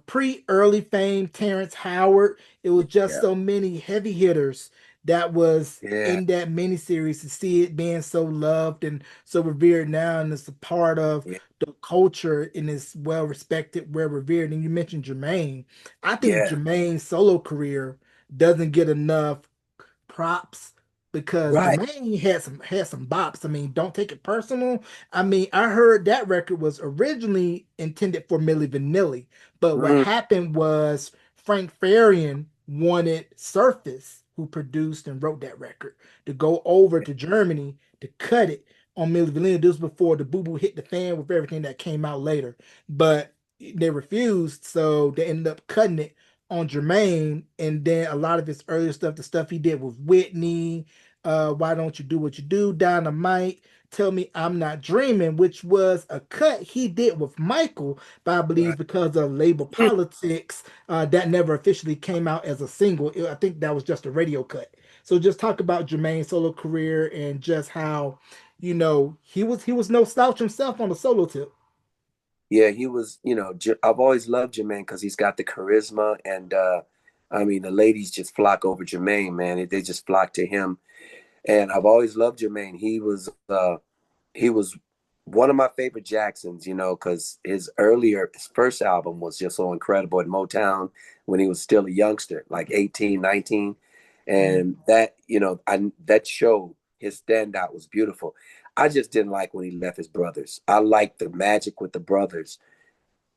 Pre-early fame, Terrence Howard. It was just Yeah. so many heavy hitters that was Yeah. in that miniseries to see it being so loved and so revered now, and it's a part of Yeah. the culture and is well respected, well revered. And you mentioned Jermaine. I think Yeah. Jermaine's solo career doesn't get enough props because Right. Jermaine had some bops. I mean, don't take it personal. I mean, I heard that record was originally intended for Milli Vanilli, but what Mm, happened was Frank Farian wanted Surface, who produced and wrote that record, to go over to Germany to cut it on Milli Vanilli. This was before the boo boo hit the fan with everything that came out later, but they refused, so they ended up cutting it on Jermaine, and then a lot of his earlier stuff, the stuff he did with Whitney, Why Don't You Do What You Do, Dynamite, Tell Me I'm Not Dreaming, which was a cut he did with Michael, but I believe right. because of label Mm, politics, that never officially came out as a single. I think that was just a radio cut. So just talk about Jermaine's solo career and just how, he was no slouch himself on the solo tip. yeah, he was, I've always loved Jermaine because he's got the charisma and I mean the ladies just flock over Jermaine, man. They just flock to him. And I've always loved Jermaine. He was one of my favorite Jacksons, because his first album was just so incredible at Motown when he was still a youngster, like 18, 19. Mhm. And that show, his standout was beautiful. I just didn't like when he left his brothers. I liked the magic with the brothers.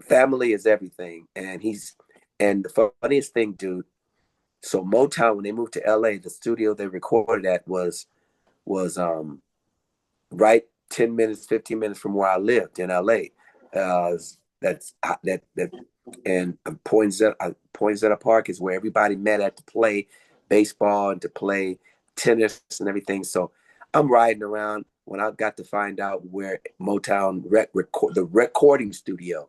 Family is everything. And the funniest thing, dude, so Motown, when they moved to LA, the studio they recorded at was right 10 minutes, 15 minutes from where I lived in LA. Uh, that and Poinsettia Park is where everybody met at to play baseball and to play tennis and everything. So I'm riding around when I got to find out where Motown the recording studio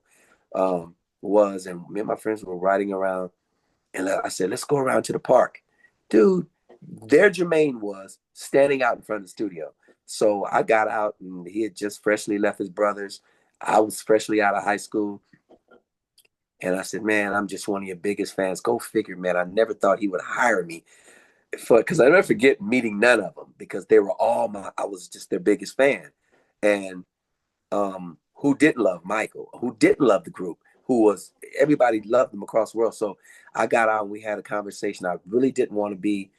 was, and me and my friends were riding around, and I said, "Let's go around to the park." Dude, there Jermaine was standing out in front of the studio. So I got out, and he had just freshly left his brothers. I was freshly out of high school. And I said, "Man, I'm just one of your biggest fans." Go figure, man. I never thought he would hire me because I never forget meeting none of them because they were I was just their biggest fan. And who didn't love Michael, who didn't love the group, everybody loved them across the world. So I got out and we had a conversation. I really didn't want to be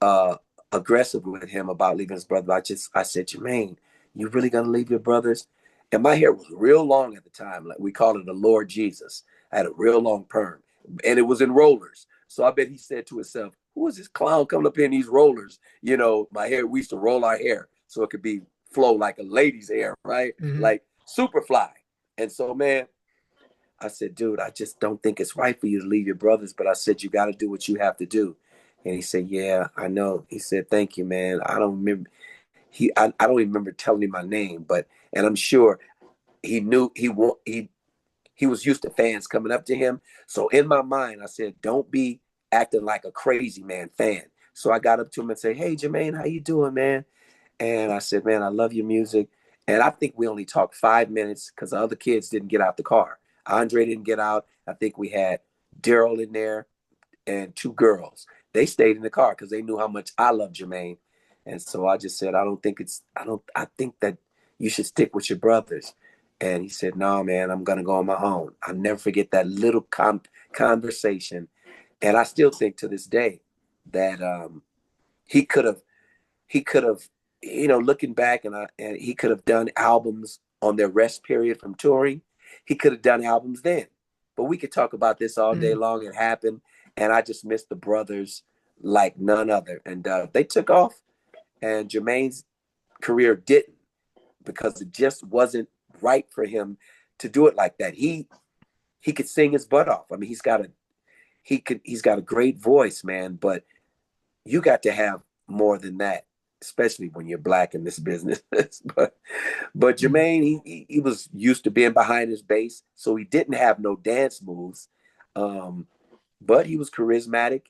uh, aggressive with him about leaving his brother. I said, "Jermaine, you really gonna leave your brothers?" And my hair was real long at the time. Like we called it the Lord Jesus. I had a real long perm, and it was in rollers. So I bet he said to himself, "Who is this clown coming up in these rollers?" My hair. We used to roll our hair so it could be flow like a lady's hair, right? Mm-hmm. Like super fly. And so, man, I said, "Dude, I just don't think it's right for you to leave your brothers." But I said, "You got to do what you have to do." And he said, "Yeah, I know." He said, "Thank you, man." I don't remember. I don't even remember telling him my name, and I'm sure he knew he was used to fans coming up to him. So in my mind, I said, "Don't be acting like a crazy man fan." So I got up to him and said, "Hey, Jermaine, how you doing, man?" And I said, "Man, I love your music." And I think we only talked 5 minutes because the other kids didn't get out the car. Andre didn't get out. I think we had Daryl in there and two girls. They stayed in the car because they knew how much I love Jermaine. And so I just said, I think that you should stick with your brothers. And he said, "No, man, I'm going to go on my own." I'll never forget that little conversation. And I still think to this day that he could have he could have, looking back, and he could have done albums on their rest period from touring. He could have done albums then. But we could talk about this all day Mm-hmm. long. It happened, and I just miss the brothers like none other. And they took off, and Jermaine's career didn't because it just wasn't right for him to do it like that. He could sing his butt off. I mean, he's got a great voice, man, but you got to have more than that, especially when you're black in this business. but Mm-hmm. Jermaine, he was used to being behind his bass, so he didn't have no dance moves. Um, but he was charismatic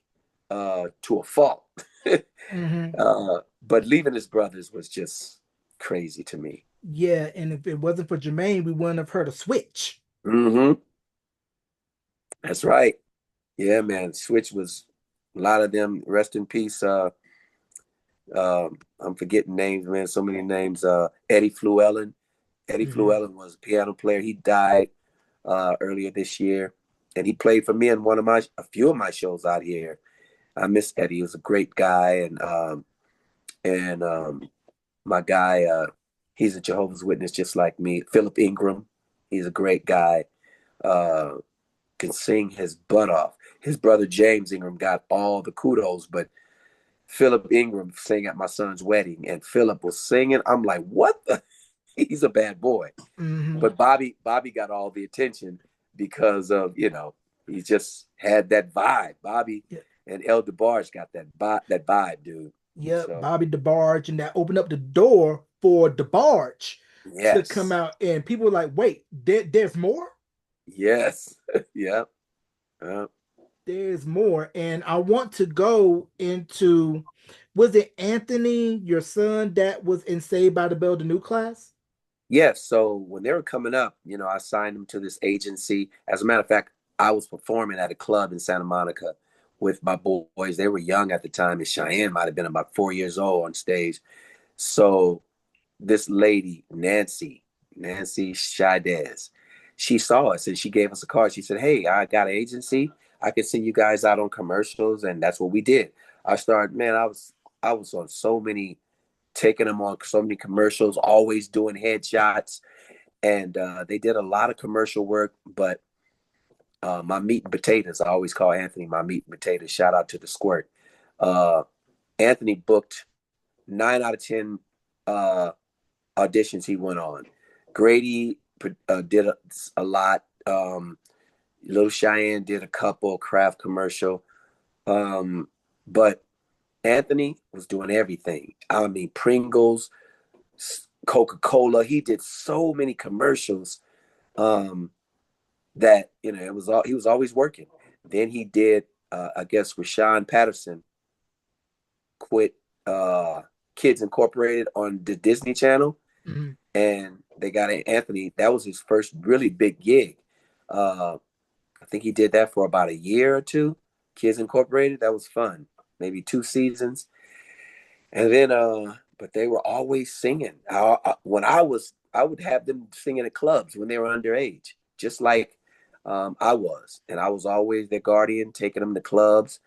to a fault. Mm-hmm. But leaving his brothers was just crazy to me. Yeah, and if it wasn't for Jermaine, we wouldn't have heard a switch. Hmm. That's right. Yeah, man. Switch was a lot of them. Rest in peace. I'm forgetting names, man. So many names. Eddie Fluellen. Eddie Mm-hmm. Fluellen was a piano player. He died earlier this year, and he played for me in a few of my shows out here. I miss Eddie. He was a great guy, and my guy, he's a Jehovah's Witness just like me. Philip Ingram. He's a great guy. Uh, can sing his butt off. His brother James Ingram got all the kudos, but Philip Ingram sang at my son's wedding, and Philip was singing. I'm like, what the? He's a bad boy. Mm-hmm. But Bobby got all the attention because of, he just had that vibe. Bobby Yeah, and El DeBarge got that vibe, dude. yeah, So Bobby DeBarge, and that opened up the door for DeBarge to come yes, out, and people were like, "Wait, there's more? yes, yep, uh, There's more." And I want to go into, was it Anthony, your son, that was in Saved by the Bell, the new class? yes. So when they were coming up, I signed them to this agency. As a matter of fact, I was performing at a club in Santa Monica with my boys. They were young at the time, and Cheyenne might have been about 4 years old on stage. So this lady, Nancy Shadez, she saw us and she gave us a card. She said, "Hey, I got an agency. I can send you guys out on commercials." And that's what we did. I was on so many, taking them on so many commercials, always doing headshots. And they did a lot of commercial work. But my meat and potatoes, I always call Anthony my meat and potatoes. Shout out to the squirt. Uh, Anthony booked 9 out of 10 uh, auditions he went on. Grady did a lot. Little Cheyenne did a couple Kraft commercial. But Anthony was doing everything. I mean, Pringles, Coca-Cola. He did so many commercials that he was always working. Then he did, I guess, Rashawn Patterson quit Kids Incorporated on the Disney Channel, Mm-hmm. and they got Anthony. That was his first really big gig. I think he did that for about a year or two. Kids Incorporated. That was fun. Maybe 2 seasons. And then, but they were always singing. I would have them singing at clubs when they were underage, just like I was. And I was always their guardian, taking them to clubs.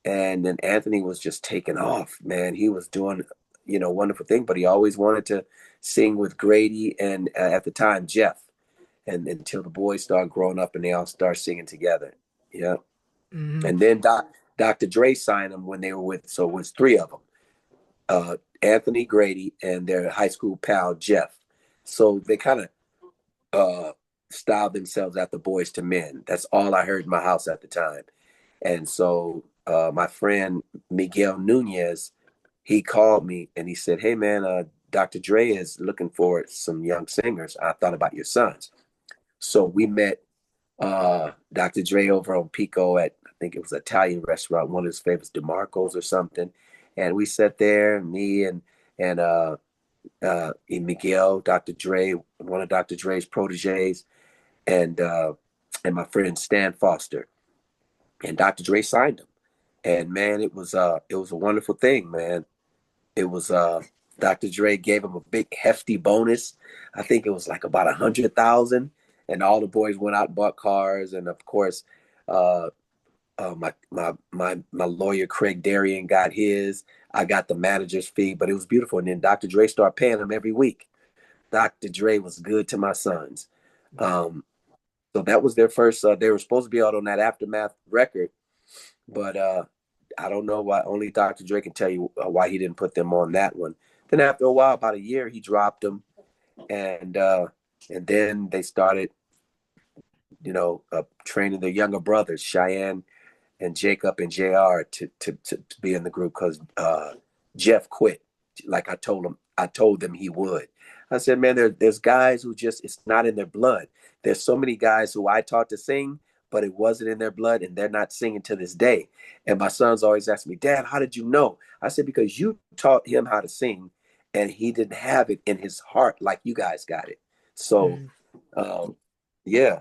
And then Anthony was just taking off, man. He was doing, wonderful thing, but he always wanted to sing with Grady and at the time, Jeff. And until the boys start growing up and they all start singing together. Yeah. Mm-hmm. And then Dr. Dre signed them when they were so it was three of them. Anthony, Grady, and their high school pal Jeff. So they kind of styled themselves after Boys to Men. That's all I heard in my house at the time. And so my friend Miguel Nunez, he called me and he said, "Hey man, Dr. Dre is looking for some young singers. I thought about your sons." So we met Dr. Dre over on Pico at, I think it was an Italian restaurant, one of his favorites, DeMarco's or something. And we sat there, me and Miguel, Dr. Dre, one of Dr. Dre's proteges, and my friend Stan Foster. And Dr. Dre signed him. And man, it was a wonderful thing, man. It was Dr. Dre gave him a big hefty bonus. I think it was like about 100,000. And all the boys went out and bought cars. And of course, uh, my lawyer Craig Darien got his. I got the manager's fee, but it was beautiful. And then Dr. Dre started paying him every week. Dr. Dre was good to my sons. Wow. Um, so that was their first. They were supposed to be out on that Aftermath record, but I don't know why. Only Dr. Dre can tell you why he didn't put them on that one. Then after a while, about a year, he dropped them, and uh, and then they started, training their younger brothers, Cheyenne and Jacob and JR to be in the group because Jeff quit. Like I told them he would. I said, man, there's guys who just, it's not in their blood. There's so many guys who I taught to sing, but it wasn't in their blood and they're not singing to this day. And my sons always ask me, Dad, how did you know? I said, because you taught him how to sing and he didn't have it in his heart like you guys got it. So, Mm-hmm. um, yeah,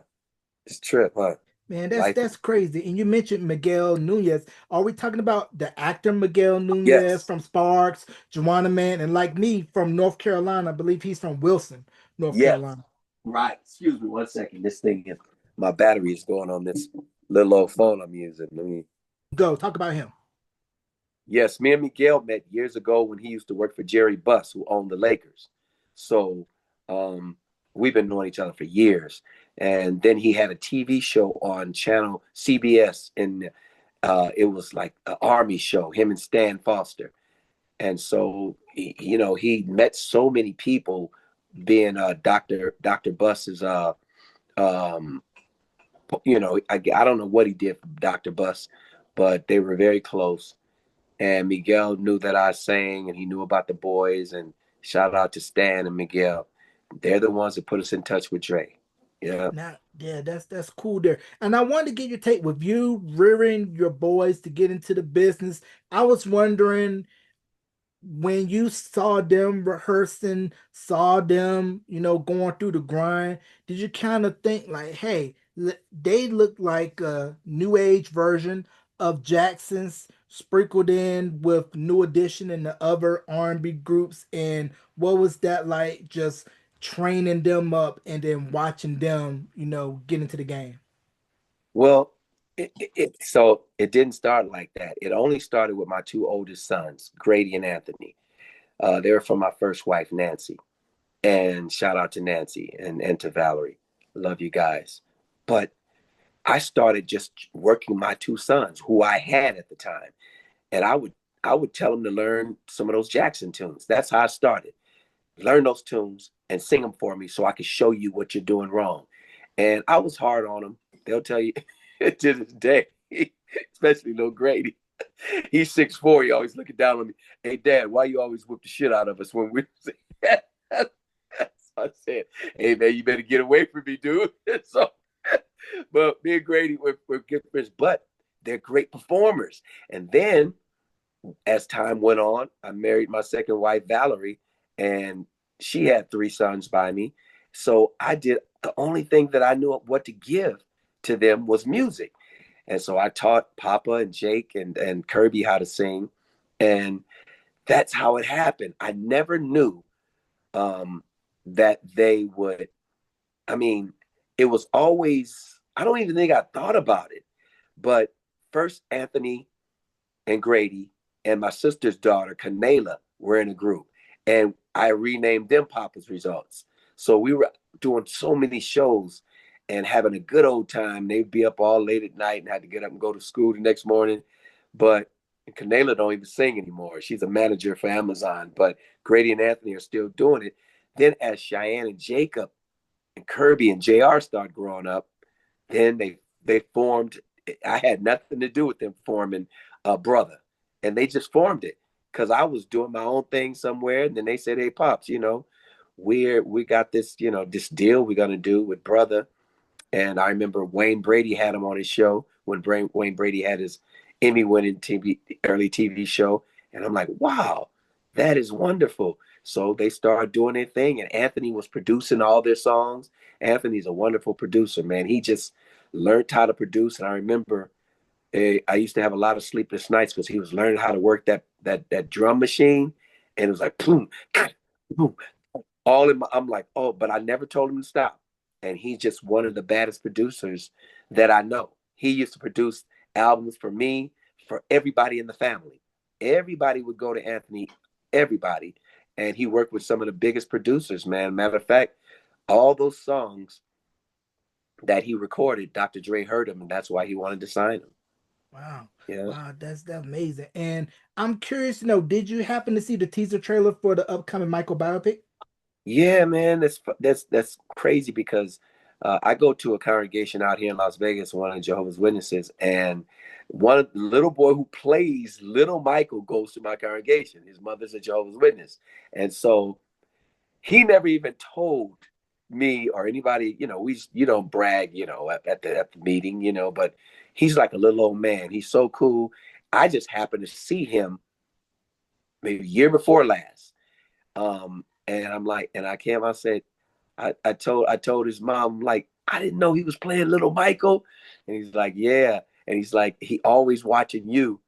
it's a trip, huh? Man, Life. that's crazy. And you mentioned Miguel Nunez. Are we talking about the actor Miguel Nunez Yes. from Sparks, Joanna Man, and like me from North Carolina? I believe he's from Wilson, North Yes. Carolina. Right. Excuse me 1 second. This thing is, my battery is going on this little old phone I'm using. Let me. Go talk about him. Yes, me and Miguel met years ago when he used to work for Jerry Buss, who owned the Lakers. So um, we've been knowing each other for years. And then he had a TV show on channel CBS, and it was like an army show, him and Stan Foster. And so, he met so many people being Dr. Buss's, um, I don't know what he did for Dr. Buss, but they were very close. And Miguel knew that I sang and he knew about the boys. And shout out to Stan and Miguel. They're the ones that put us in touch with Dre. Yeah. Now, yeah, that's cool there. And I wanted to get your take with you rearing your boys to get into the business. I was wondering when you saw them rehearsing, saw them, going through the grind, did you kind of think like, hey, they look like a new age version of Jackson's sprinkled in with New Edition and the other R&B groups? And what was that like just training them up and then watching them, get into the game? Well, so it didn't start like that. It only started with my two oldest sons, Grady and Anthony. They were from my first wife, Nancy. And shout out to Nancy and to Valerie. Love you guys. But I started just working my two sons, who I had at the time, and I would tell them to learn some of those Jackson tunes. That's how I started. Learn those tunes, and sing them for me so I can show you what you're doing wrong. And I was hard on them. They'll tell you to this day, especially little Grady. He's 6'4". He always looking down on me. Hey, Dad, why you always whip the shit out of us when we? So I said, Hey, man, you better get away from me, dude. So, but me and Grady were good friends, but they're great performers. And then as time went on, I married my second wife, Valerie, and she had three sons by me. So I did the only thing that I knew what to give to them was music. And so I taught Papa and Jake and Kirby how to sing. And that's how it happened. I never knew um, that they would, I mean, it was always, I don't even think I thought about it. But first, Anthony and Grady and my sister's daughter, Kanela, were in a group. And I renamed them Papa's Results. So we were doing so many shows and having a good old time. They'd be up all late at night and had to get up and go to school the next morning. But Kanela don't even sing anymore. She's a manager for Amazon. But Grady and Anthony are still doing it. Then as Cheyenne and Jacob and Kirby and JR started growing up, then they formed. I had nothing to do with them forming a brother, and they just formed it because I was doing my own thing somewhere, and then they said, "Hey, pops, we got this, this deal we're gonna do with brother." And I remember Wayne Brady had him on his show when Wayne Brady had his Emmy-winning early TV show, and I'm like, "Wow, that is wonderful." So they started doing their thing, and Anthony was producing all their songs. Anthony's a wonderful producer, man. He just learned how to produce, and I remember I used to have a lot of sleepless nights because he was learning how to work that drum machine, and it was like boom, boom, all in my. I'm like, oh, but I never told him to stop, and he's just one of the baddest producers that I know. He used to produce albums for me, for everybody in the family. Everybody would go to Anthony, everybody, and he worked with some of the biggest producers. Man, matter of fact, all those songs that he recorded, Dr. Dre heard him, and that's why he wanted to sign him. Wow. Yeah. Wow, that's amazing. And I'm curious to know, did you happen to see the teaser trailer for the upcoming Michael biopic? Yeah, man, that's crazy because I go to a congregation out here in Las Vegas, one of Jehovah's Witnesses, and one little boy who plays little Michael goes to my congregation. His mother's a Jehovah's Witness, and so he never even told me or anybody. We you don't brag, at the meeting, but he's like a little old man. He's so cool. I just happened to see him maybe year before last. And I'm like, and I said, I told his mom, like, I didn't know he was playing little Michael. And he's like, yeah. And he's like, he always watching you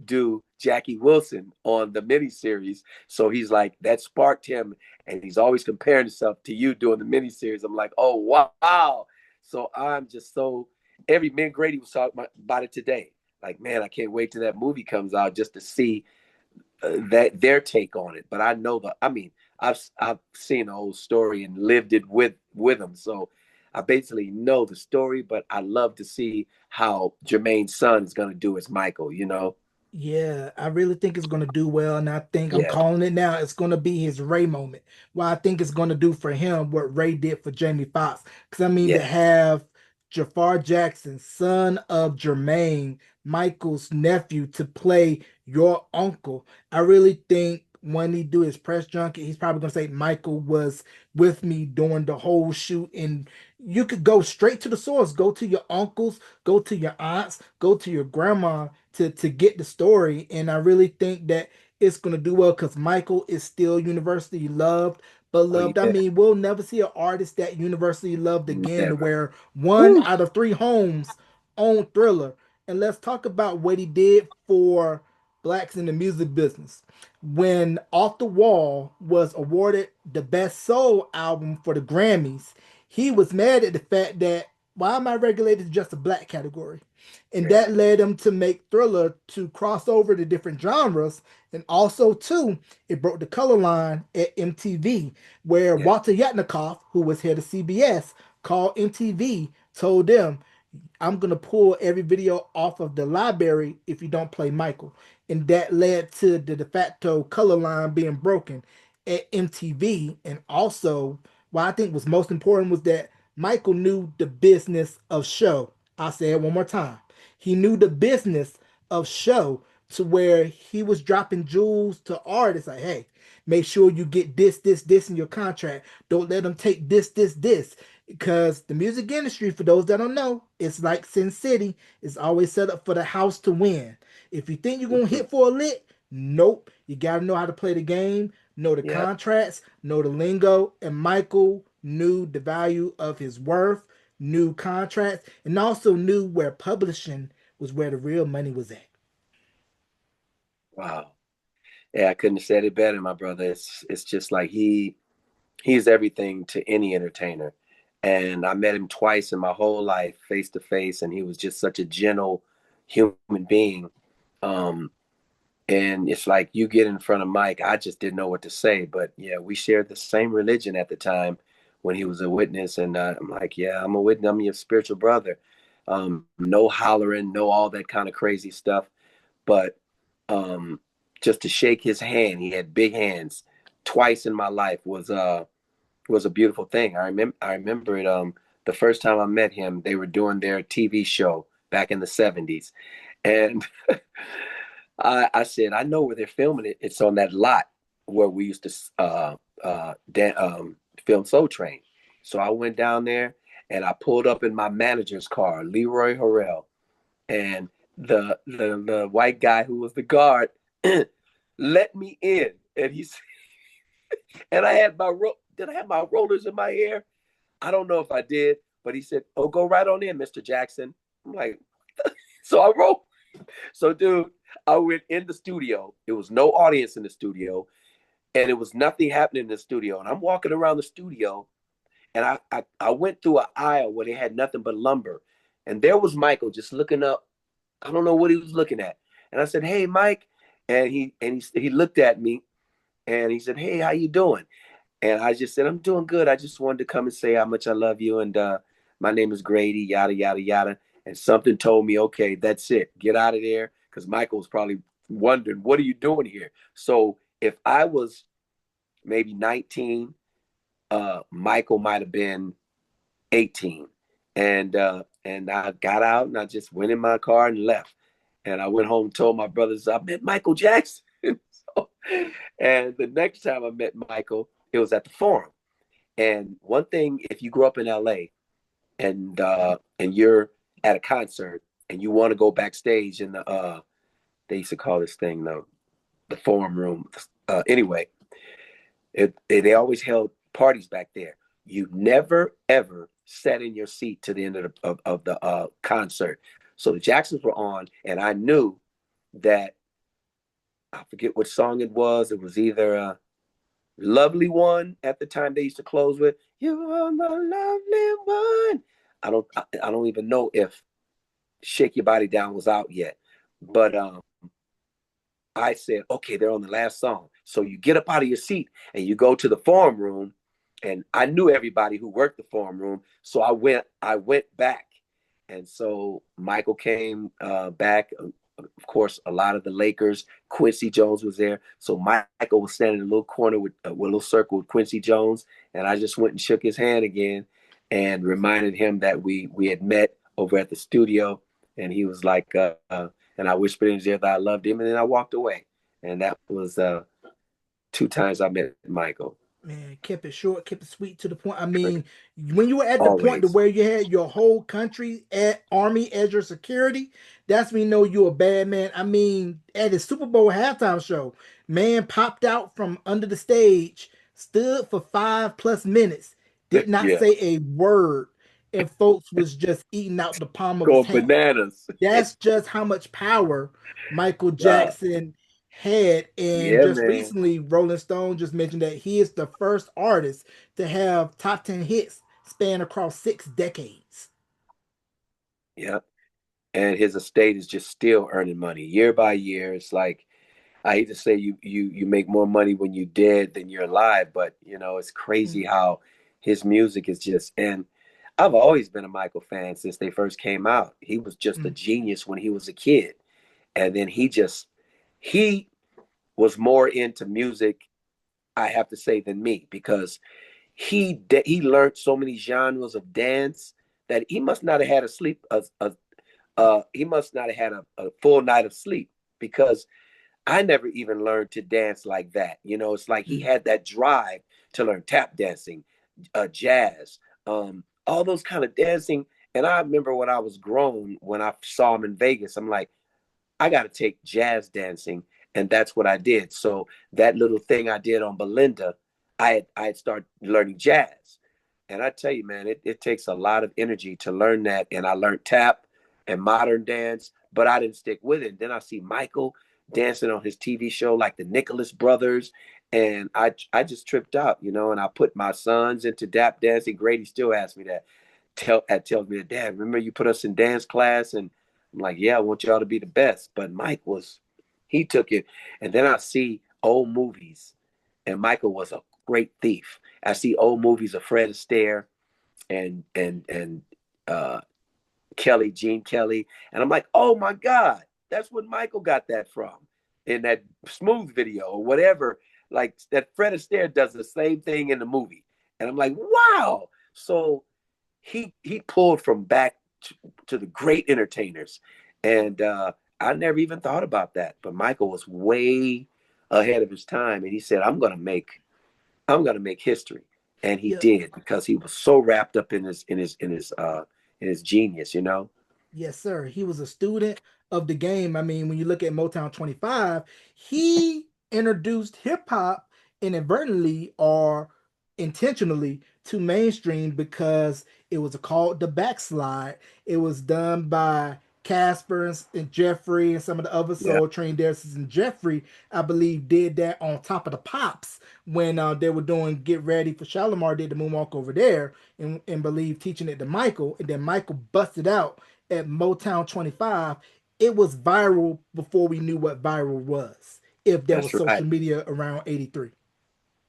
do Jackie Wilson on the miniseries. So he's like, that sparked him. And he's always comparing himself to you doing the miniseries. I'm like, oh, wow. So I'm just so, every man Grady was talking about it today. Like, man, I can't wait till that movie comes out just to see that their take on it. But I know I mean, I've seen the whole story and lived it with them. So I basically know the story, but I love to see how Jermaine's son is going to do as Michael. Yeah, I really think it's going to do well, and I think I'm Yeah, calling it now. It's going to be his Ray moment. Well, I think it's going to do for him what Ray did for Jamie Foxx. Because I mean, to yeah, have Jafar Jackson, son of Jermaine, Michael's nephew, to play your uncle, I really think when he do his press junket, he's probably going to say Michael was with me during the whole shoot, and you could go straight to the source, go to your uncles, go to your aunts, go to your grandma to get the story. And I really think that it's gonna do well because Michael is still university loved, oh beloved. I yeah, mean, we'll never see an artist that university loved again to never. where one Woo. out of three homes own Thriller. And let's talk about what he did for blacks in the music business. When Off the Wall was awarded the best soul album for the Grammys, he was mad at the fact that why am I regulated to just a black category? And Yeah, that led him to make Thriller to cross over to different genres. And also, too, it broke the color line at MTV, where yeah, Walter Yatnikoff, who was head of CBS, called MTV, told them, I'm gonna pull every video off of the library if you don't play Michael. And that led to the de facto color line being broken. at MTV. And also, what I think was most important was that Michael knew the business of show. I'll say it one more time. He knew the business of show to where he was dropping jewels to artists like, hey, make sure you get this in your contract. Don't let them take this. Because the music industry, for those that don't know, it's like Sin City. It's always set up for the house to win. If you think you're gonna Mhm. hit for a lick, nope. You gotta know how to play the game, know the Yeah. contracts, know the lingo. And Michael knew the value of his worth, knew contracts, and also knew where publishing was where the real money was at. Wow. Yeah, I couldn't have said it better, my brother. It's just like he's everything to any entertainer. And I met him twice in my whole life, face to face, and he was just such a gentle human being. Um, and it's like you get in front of Mike, I just didn't know what to say. But yeah, we shared the same religion at the time when he was a witness, and I'm like, yeah, I'm a witness. I'm your spiritual brother. No hollering, no all that kind of crazy stuff. But um, just to shake his hand, he had big hands. Twice in my life was a beautiful thing. I remember it. The first time I met him, they were doing their TV show back in the '70s, and I said, I know where they're filming it. It's on that lot where we used to film Soul Train. So I went down there and I pulled up in my manager's car, Leroy Harrell, and the white guy who was the guard let me in, and and I had did I have my rollers in my hair? I don't know if I did, but he said, "Oh, go right on in, Mr. Jackson." I'm like, so I rolled. So, dude, I went in the studio. It was no audience in the studio, and it was nothing happening in the studio. And I'm walking around the studio, and I went through an aisle where they had nothing but lumber, and there was Michael just looking up. I don't know what he was looking at, and I said, "Hey, Mike," and he looked at me, and he said, "Hey, how you doing?" And I just said, "I'm doing good. I just wanted to come and say how much I love you. And my name is Grady, yada, yada, yada." And something told me, okay, that's it. Get out of there. Because Michael was probably wondering, what are you doing here? So if I was maybe 19, Michael might have been 18. And I got out and I just went in my car and left. And I went home and told my brothers, I met Michael Jackson. So, and the next time I met Michael, it was at the Forum. And one thing, if you grew up in LA and you're at a concert and you want to go backstage in the they used to call this thing the Forum Room. Anyway, they always held parties back there. You never ever sat in your seat to the end of the concert. So the Jacksons were on, and I knew that I forget what song it was. It was either Lovely One at the time they used to close with "You Are My Lovely One." I don't even know if "Shake Your Body Down" was out yet, but I said, okay, they're on the last song. So you get up out of your seat and you go to the Forum Room, and I knew everybody who worked the Forum Room, so I went back, and so Michael came back. Of course, a lot of the Lakers. Quincy Jones was there, so Michael was standing in a little corner with a little circle with Quincy Jones, and I just went and shook his hand again, and reminded him that we had met over at the studio, and he was like, and I whispered in his ear that I loved him, and then I walked away, and that was two times I met Michael. Man, kept it short, kept it sweet to the point. I mean, when you were at the point to Always. where you had your whole country at army as your security, that's when you know you're a bad man. I mean, at his Super Bowl halftime show, man popped out from under the stage, stood for 5+ minutes, did not Yeah, say a word, and folks was just eating out the palm of his going hand. bananas. That's just how much power Michael uh, Jackson had. And yeah, just man. recently, Rolling Stone just mentioned that he is the first artist to have top 10 hits span across 6 decades. Yeah, and his estate is just still earning money year by year. It's like I hate to say you make more money when you're dead than you're alive, but it's crazy Mm, how his music is just. And I've always been a Michael fan since they first came out. He was just a mm, genius when he was a kid, and then he was more into music I have to say, than me, because he learned so many genres of dance that he must not have had a sleep he must not have had a full night of sleep, because I never even learned to dance like that. It's like he Mm. had that drive to learn tap dancing, jazz, all those kind of dancing. And I remember when I was grown, when I saw him in Vegas, I'm like, I got to take jazz dancing, and that's what I did. So that little thing I did on Belinda, I had started learning jazz, and I tell you, man, it takes a lot of energy to learn that. And I learned tap and modern dance, but I didn't stick with it. And then I see Michael dancing on his TV show like the Nicholas Brothers, and I just tripped out, and I put my sons into tap dancing. Grady still asks me that. Tells me that, Dad, remember you put us in dance class? And I'm like, yeah, I want y'all to be the best. But he took it. And then I see old movies, and Michael was a great thief. I see old movies of Fred Astaire and uh, Gene Kelly, and I'm like, oh my God, that's what Michael got that from in that Smooth video or whatever. Like that, Fred Astaire does the same thing in the movie, and I'm like, wow. So he pulled from back to the great entertainers, and I never even thought about that. But Michael was way ahead of his time, and he said, I'm gonna make history," and he Yeah. did, because he was so wrapped up in his genius, you know. Yes, sir. He was a student of the game. I mean, when you look at Motown 25, he introduced hip hop inadvertently or intentionally to mainstream because it was called the backslide. It was done by Casper and Jeffrey and some of the other Yeah, Soul Train dancers. And Jeffrey, I believe, did that on top of the Pops when they were doing Get Ready for Shalimar, did the moonwalk over there and believe teaching it to Michael. And then Michael busted out at Motown 25. It was viral before we knew what viral was, if there was that's right. social media around 83.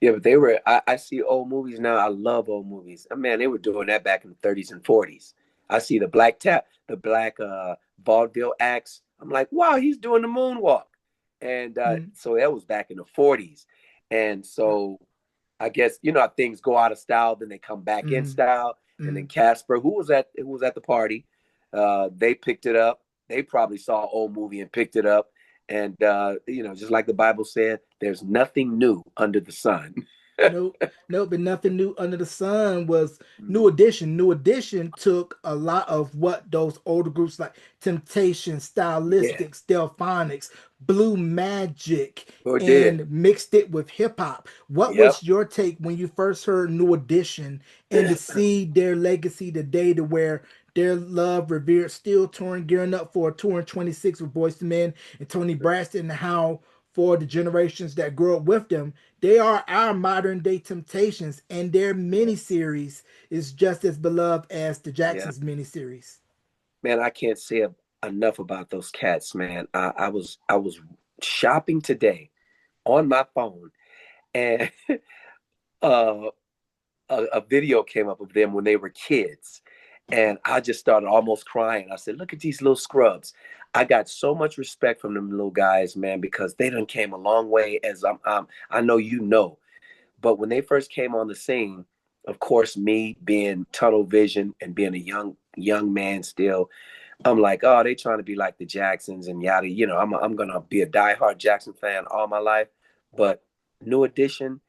Yeah, but they were. I see old movies now. I love old movies. Man, they were doing that back in the 30s and 40s. I see the black vaudeville acts. I'm like, wow, he's doing the moonwalk, and Mm, so that was back in the 40s. And right. so I guess how things go out of style, then they come back in Mm, style, and then mm. Casper, who was at the party, they picked it up. They probably saw an old movie and picked it up, and just like the Bible said, there's nothing new under the sun. Nope, nope, and nothing new under the sun was New Mm, Edition. New Edition took a lot of what those older groups like Temptation, yeah, Stylistics, Delphonics, Blue Magic, sure did. and mixed it with hip hop. What Yep. was your take when you first heard New Edition and to see their legacy today to where their love revered still touring, gearing up for a tour in 26 with Boyz II Men and Tony Braxton, and how for the generations that grew up with them, they are our modern day Temptations, and their miniseries is just as beloved as the Yeah, Jacksons miniseries. man, I can't say enough about those cats, man. I was shopping today on my phone, and uh, a video came up of them when they were kids. And I just started almost crying. I said, look at these little scrubs. I got so much respect from them little guys, man, because they done came a long way, as I know you know. But when they first came on the scene, of course, me being tunnel vision and being a young man still, I'm like, oh, they trying to be like the Jacksons and yada. I'm gonna be a diehard Jackson fan all my life. But New Edition,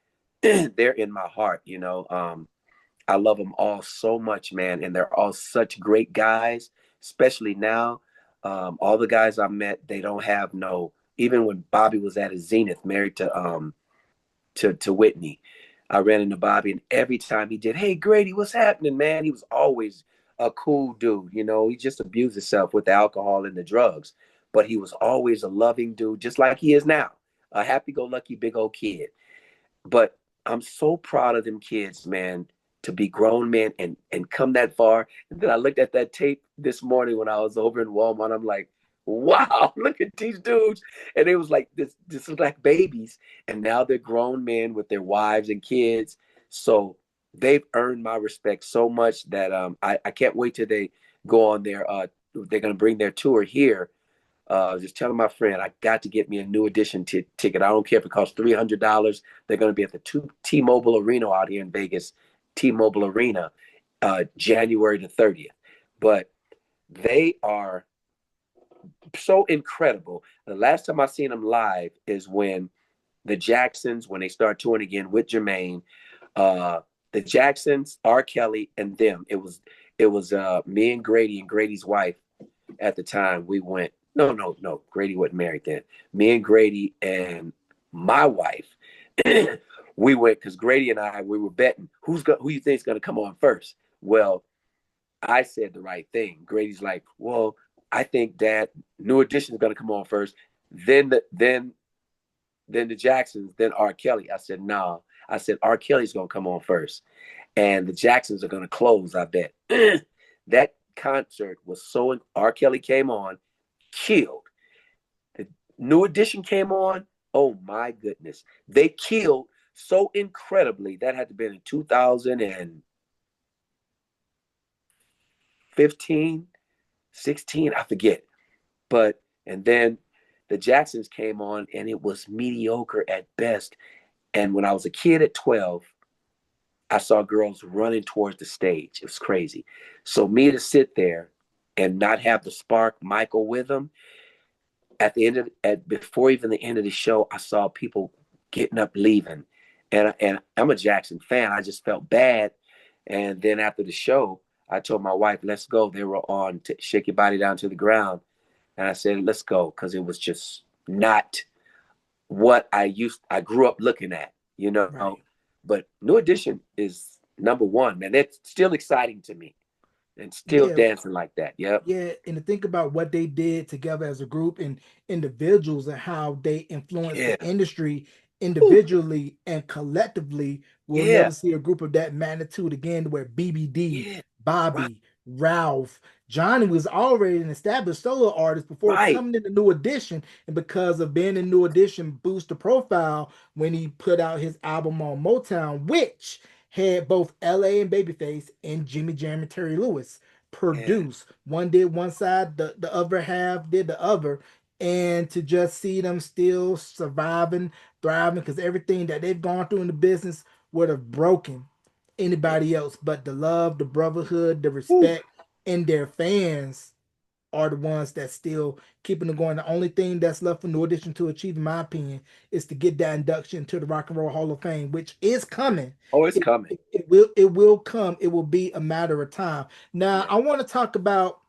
they're in my heart. I love them all so much, man, and they're all such great guys. Especially now, all the guys I met, they don't have no. Even when Bobby was at his zenith, married to Whitney, I ran into Bobby, and every time he did, hey Grady, what's happening, man? He was always a cool dude. He just abused himself with the alcohol and the drugs, but he was always a loving dude, just like he is now, a happy-go-lucky big old kid. But I'm so proud of them kids, man, to be grown men and come that far. And then I looked at that tape this morning when I was over in Walmart. I'm like, wow, look at these dudes. And it was like this is like babies. And now they're grown men with their wives and kids. So they've earned my respect so much that I can't wait till they go on they're gonna bring their tour here Just telling my friend I got to get me a New Edition ticket. I don't care if it costs $300. They're going to be at the T-Mobile Arena out here in Vegas, T-Mobile Arena, January the 30th. But they are so incredible. The last time I seen them live is when the Jacksons, when they start touring again with Jermaine, uh, the Jacksons, R. Kelly, and them. It was me and Grady and Grady's wife at the time. We went. No, no, no. Grady wasn't married then. Me and Grady and my wife, we went because Grady and I we were betting who you think is gonna come on first. Well, I said the right thing. Grady's like, well, I think Dad, New Edition is gonna come on first. Then the Jacksons, then R. Kelly. I said, no. Nah. I said R. Kelly's gonna come on first, and the Jacksons are gonna close. I bet. That concert was so. R. Kelly came on, killed. The New Edition came on. Oh my goodness, they killed so incredibly. That had to be in 2015, 16. I forget. But and then the Jacksons came on, and it was mediocre at best. And when I was a kid at 12, I saw girls running towards the stage. It was crazy. So me to sit there and not have the spark Michael with them at the end of at before even the end of the show, I saw people getting up leaving, and I'm a Jackson fan. I just felt bad, and then after the show, I told my wife, "Let's go." They were on "Shake Your Body Down to the Ground," and I said, "Let's go," because it was just not what I grew up looking at, you know. Right. But New Edition is number one, man. That's still exciting to me, and still Yeah, dancing like that. Yep. yeah, and to think about what they did together as a group and individuals and how they influenced Yeah. the industry Whew. individually and collectively, we'll never Yeah. see a group of that magnitude again where BBD, Yeah. Right. Bobby, Ralph, Johnny was already an established solo artist before Right. coming in the New Edition, and because of being in New Edition, boost the profile when he put out his album on Motown, which had both LA and Babyface and Jimmy Jam and Terry Lewis Yeah. produce. One did one side, the other half did the other. And to just see them still surviving, thriving, because everything that they've gone through in the business would have broken Yeah. anybody else. But the love, the brotherhood, the Whew. respect, and their fans are the ones that still keeping it going. The only thing that's left for New Edition to achieve, in my opinion, is to get that induction to the Rock and Roll Hall of Fame, which is coming. Oh, it's It, coming. it will come. It will be a matter of time. Now, Yeah. I want to talk about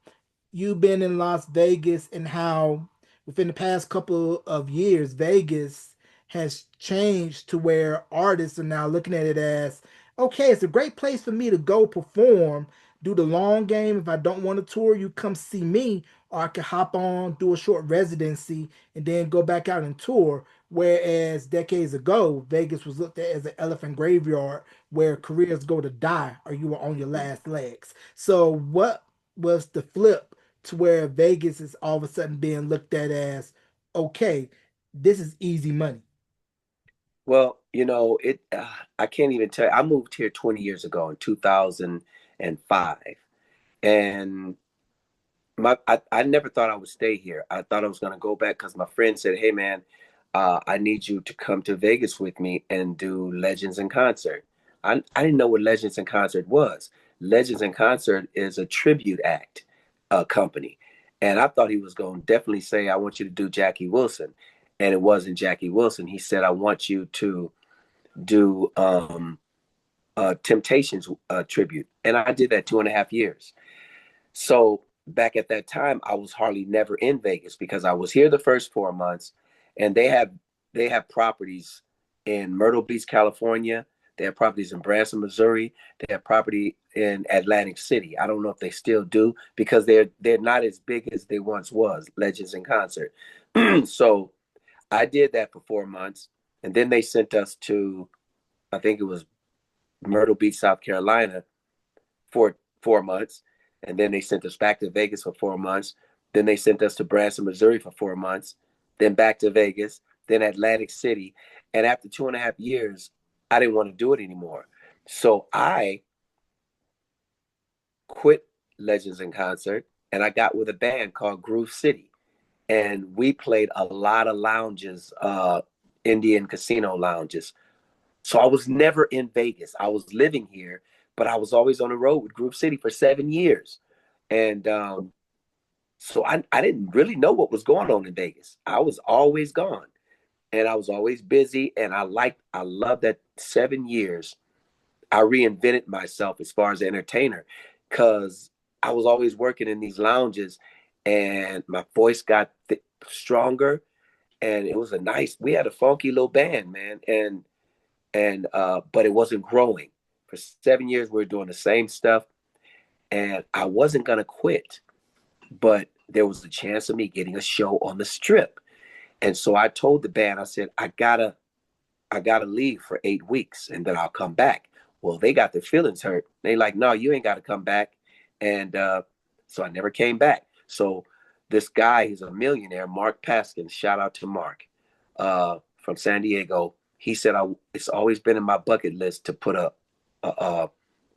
you been in Las Vegas and how within the past couple of years, Vegas has changed to where artists are now looking at it as okay, it's a great place for me to go perform, do the long game. If I don't want to tour, you come see me, or I can hop on, do a short residency, and then go back out and tour. Whereas decades ago, Vegas was looked at as an elephant graveyard where careers go to die or you were on your last legs. So, what was the flip to where Vegas is all of a sudden being looked at as okay, this is easy money? Well, I can't even tell. I moved here 20 years ago in 2005, and I never thought I would stay here. I thought I was going to go back because my friend said, "Hey, man, I need you to come to Vegas with me and do Legends in Concert." I didn't know what Legends in Concert was. Legends in Concert is a tribute act company, and I thought he was going to definitely say, "I want you to do Jackie Wilson," and it wasn't Jackie Wilson. He said, "I want you to do Temptations tribute," and I did that 2.5 years. So back at that time, I was hardly never in Vegas because I was here the first 4 months, and they have properties in Myrtle Beach, California. They have properties in Branson, Missouri. They have property in Atlantic City. I don't know if they still do because they're not as big as they once was. Legends in Concert. So I did that for 4 months, and then they sent us to I think it was Myrtle Beach, South Carolina, for 4 months, and then they sent us back to Vegas for 4 months. Then they sent us to Branson, Missouri for 4 months, then back to Vegas, then Atlantic City. And after 2.5 years, I didn't want to do it anymore. So I quit Legends in Concert and I got with a band called Groove City. and we played a lot of lounges, Indian casino lounges. So I was never in Vegas. I was living here, but I was always on the road with Group City for 7 years. And so I didn't really know what was going on in Vegas. I was always gone and I was always busy. And I love that 7 years I reinvented myself as far as an entertainer because I was always working in these lounges and my voice got stronger. And it was we had a funky little band, man. But it wasn't growing. For 7 years, we were doing the same stuff, and I wasn't gonna quit, but there was a chance of me getting a show on the strip. And so I told the band, I said, I gotta leave for 8 weeks and then I'll come back. Well, they got their feelings hurt. They like, no, you ain't gotta come back. And so I never came back. So this guy, he's a millionaire, Mark Paskin, shout out to Mark, from San Diego. He said, it's always been in my bucket list to put a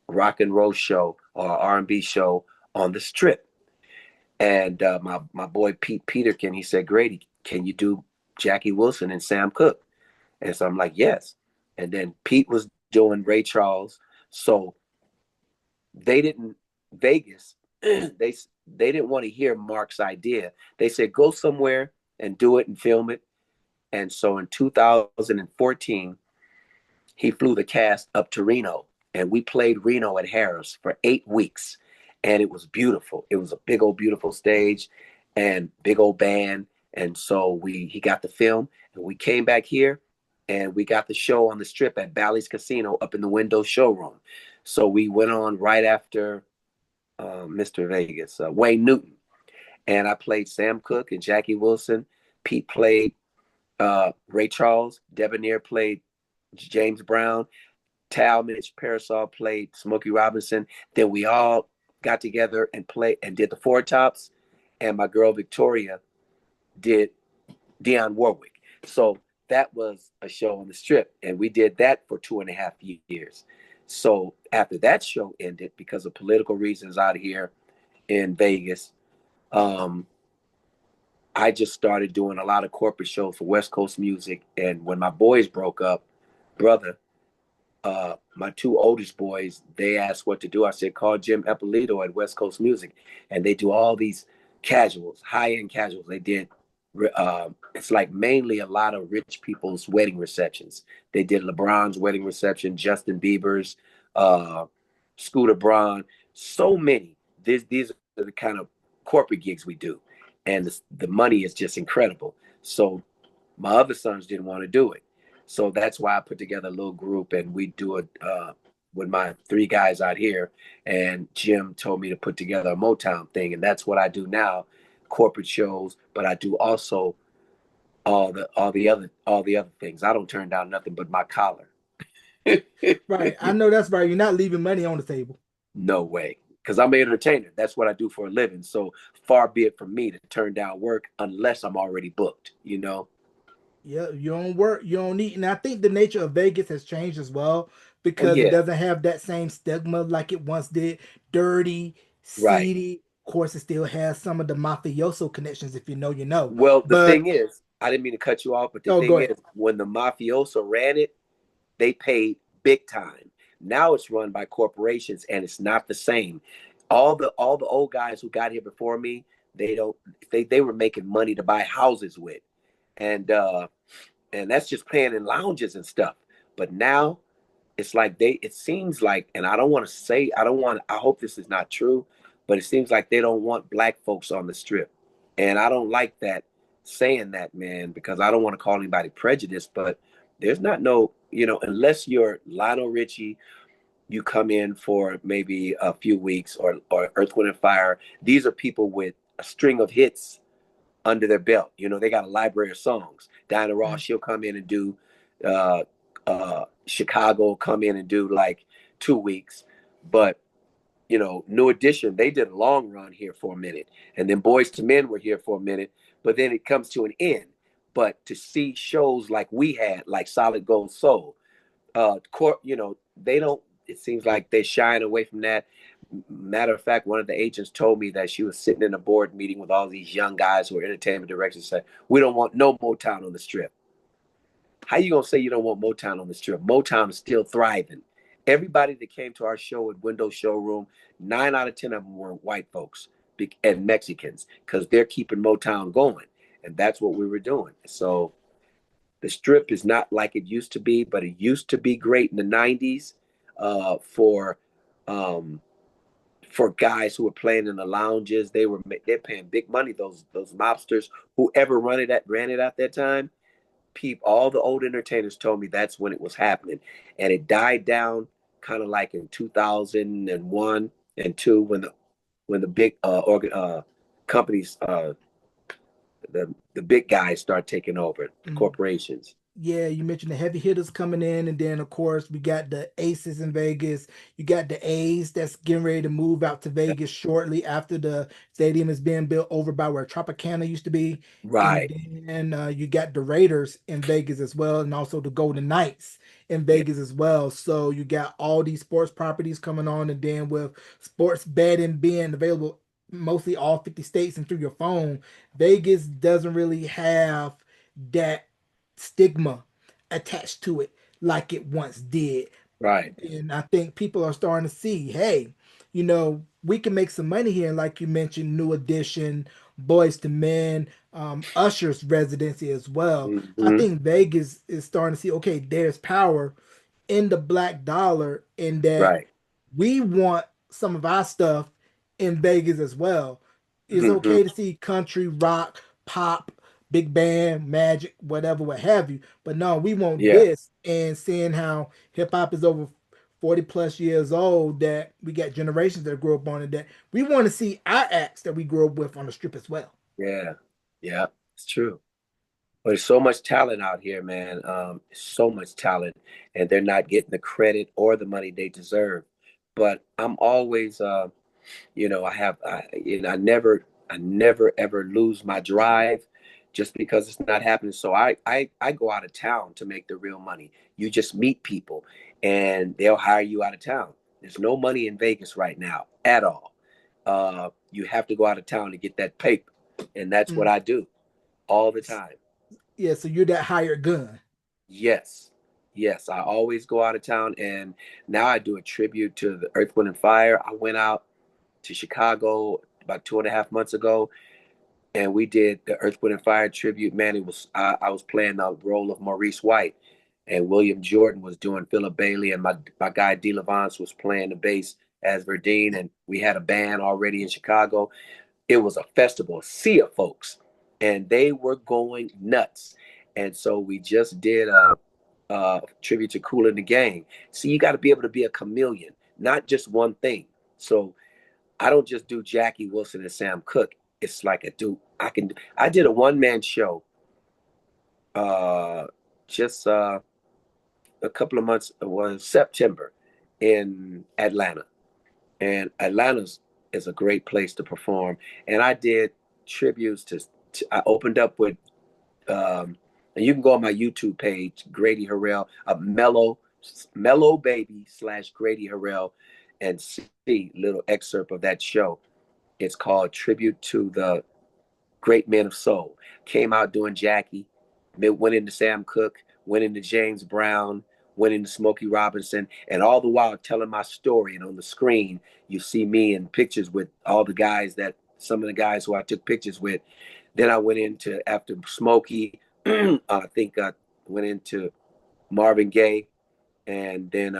rock and roll show or R&B show on the strip. And my boy Pete Peterkin, he said, Grady, can you do Jackie Wilson and Sam Cooke? And so I'm like, yes. And then Pete was doing Ray Charles. So they didn't Vegas, they didn't want to hear Mark's idea. They said, go somewhere and do it and film it. And so in 2014, he flew the cast up to Reno and we played Reno at Harris for 8 weeks. And it was beautiful. It was a big old beautiful stage and big old band. And so he got the film and we came back here and we got the show on the strip at Bally's Casino up in the window showroom. So we went on right after Mr. Vegas, Wayne Newton. And I played Sam Cooke and Jackie Wilson. Pete played Ray Charles. Debonair played James Brown. Talmadge Parasol played Smokey Robinson. Then we all got together and played and did the Four Tops. And my girl Victoria did Dionne Warwick. So that was a show on the strip. And we did that for 2.5 years. So after that show ended, because of political reasons out here in Vegas, um, I just started doing a lot of corporate shows for West Coast Music. And when my boys broke up, brother, my two oldest boys, they asked what to do. I said, call Jim Eppolito at West Coast Music. And they do all these casuals, high-end casuals. They did, it's like mainly a lot of rich people's wedding receptions. They did LeBron's wedding reception, Justin Bieber's, uh, Scooter Braun, so many. These are the kind of corporate gigs we do. And the money is just incredible. So my other sons didn't want to do it. So that's why I put together a little group and we do it with my three guys out here. And Jim told me to put together a Motown thing. And that's what I do now, corporate shows, but I do also all the other things. I don't turn down nothing but my collar. Right. I know that's right. You're not leaving money on the table. No way. Because I'm an entertainer. That's what I do for a living. So far be it from me to turn down work unless I'm already booked. Yeah, you don't work, you don't need. And I think the nature of Vegas has changed as well Oh, because it yeah. doesn't have that same stigma like it once did. Dirty, Right. seedy. Of course, it still has some of the mafioso connections. If you know, you know. Well, the But thing is, I didn't mean to cut you off, but the oh, go thing ahead. is, when the mafioso ran it, they paid big time. Now it's run by corporations, and it's not the same. All the old guys who got here before me, they don't they were making money to buy houses with, and that's just playing in lounges and stuff. But now it's like it seems like, and I don't want to say, I hope this is not true, but it seems like they don't want black folks on the strip. And I don't like that saying that, man, because I don't want to call anybody prejudiced, but there's not unless you're Lionel Richie, you come in for maybe a few weeks or Earth, Wind and Fire. These are people with a string of hits under their belt. They got a library of songs. Diana Ross, Mm. she'll come in and do uh, Chicago, come in and do like 2 weeks. But New Edition, they did a long run here for a minute, and then Boys to Men were here for a minute, but then it comes to an end. But to see shows like we had, like Solid Gold Soul, they don't. It seems like they're shying away from that. Matter of fact, one of the agents told me that she was sitting in a board meeting with all these young guys who are entertainment directors. Said, "We don't want no Motown on the Strip." How you gonna say you don't want Motown on the Strip? Motown is still thriving. Everybody that came to our show at Window Showroom, 9 out of 10 of them were white folks and Mexicans because they're keeping Motown going, and that's what we were doing. So the Strip is not like it used to be, but it used to be great in the '90s uh, for um, for guys who were playing in the lounges. They're paying big money. Those mobsters, whoever ran it at that time, all the old entertainers told me that's when it was happening, and it died down kind of like in 2001 and two when the big companies the big guys start taking over Mm. corporations. Yeah, you mentioned the heavy hitters coming in, and then of course we got the Aces in Vegas. You got the A's that's getting ready to move out to Vegas shortly after the stadium is being built over by where Tropicana used to be. And Right. then you got the Raiders in Vegas as well, and also the Golden Knights in Yeah. Vegas as well. So you got all these sports properties coming on, and then with sports betting being available mostly all 50 states and through your phone, Vegas doesn't really have that stigma attached to it like it once did. Right. And I think people are starting to see, hey, we can make some money here. And like you mentioned, New Edition, Boys to Men, Usher's residency as well. I Hmm. think Vegas is starting to see, okay, there's power in the black dollar, in that Right. we want some of our stuff in Vegas as well. It's Hmm. okay to see country, rock, pop, big band, magic, whatever, what have you. But no, we want Yeah. this. And seeing how hip hop is over 40 plus years old, that we got generations that grew up on it, that we want to see our acts that we grew up with on the strip as well. Yeah. Yeah. It's true. But there's so much talent out here, man. So much talent, and they're not getting the credit or the money they deserve. But I'm always, I never ever lose my drive just because it's not happening. So I go out of town to make the real money. You just meet people, and they'll hire you out of town. There's no money in Vegas right now at all. You have to go out of town to get that paper, and that's what Mm. I do all the time. Yeah, so you're that hired gun. Yes. Yes. I always go out of town, and now I do a tribute to the Earth, Wind, and Fire. I went out to Chicago about 2.5 months ago, and we did the Earth, Wind, and Fire tribute. Man, I was playing the role of Maurice White, and William Jordan was doing Philip Bailey, and my guy D. Levance was playing the bass as Verdine, and we had a band already in Chicago. It was a festival, a sea of folks, and they were going nuts. And so we just did a tribute to Kool and the Gang. See, you got to be able to be a chameleon, not just one thing. So I don't just do Jackie Wilson and Sam Cooke. It's like I did a one man show uh just a couple of months, it was September, in Atlanta. And Atlanta's is a great place to perform. And I did tributes I opened up with and you can go on my YouTube page, Grady Harrell, a mellow baby slash Grady Harrell, and see little excerpt of that show. It's called Tribute to the Great Men of Soul. Came out doing Jackie, went into Sam Cooke, went into James Brown, went into Smokey Robinson, and all the while telling my story. And on the screen, you see me in pictures with all the guys some of the guys who I took pictures with. Then I went into, after Smokey, I think I went into Marvin Gaye, and then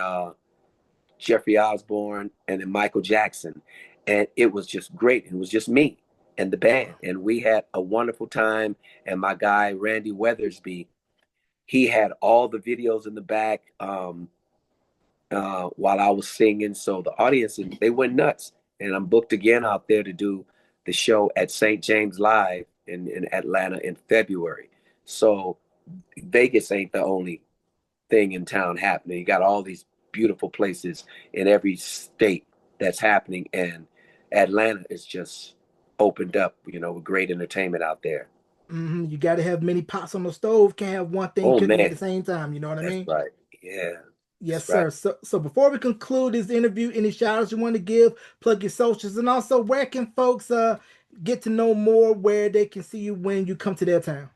Jeffrey Osborne, and then Michael Jackson. And it was just great. It was just me and the band. And we had a wonderful time. And my guy, Randy Weathersby, he had all the videos in the back while I was singing. So the audience, they went nuts. And I'm booked again out there to do the show at St. James Live in Atlanta in February. So Vegas ain't the only thing in town happening. You got all these beautiful places in every state that's happening, and Atlanta is just opened up, with great entertainment out there. You got to have many pots on the stove. Can't have one thing Oh cooking at man, the same time. You know what I that's mean? right. Yeah. Yes, That's right. sir. So before we conclude this interview, any shout outs you want to give, plug your socials, and also where can folks get to know more where they can see you when you come to their town?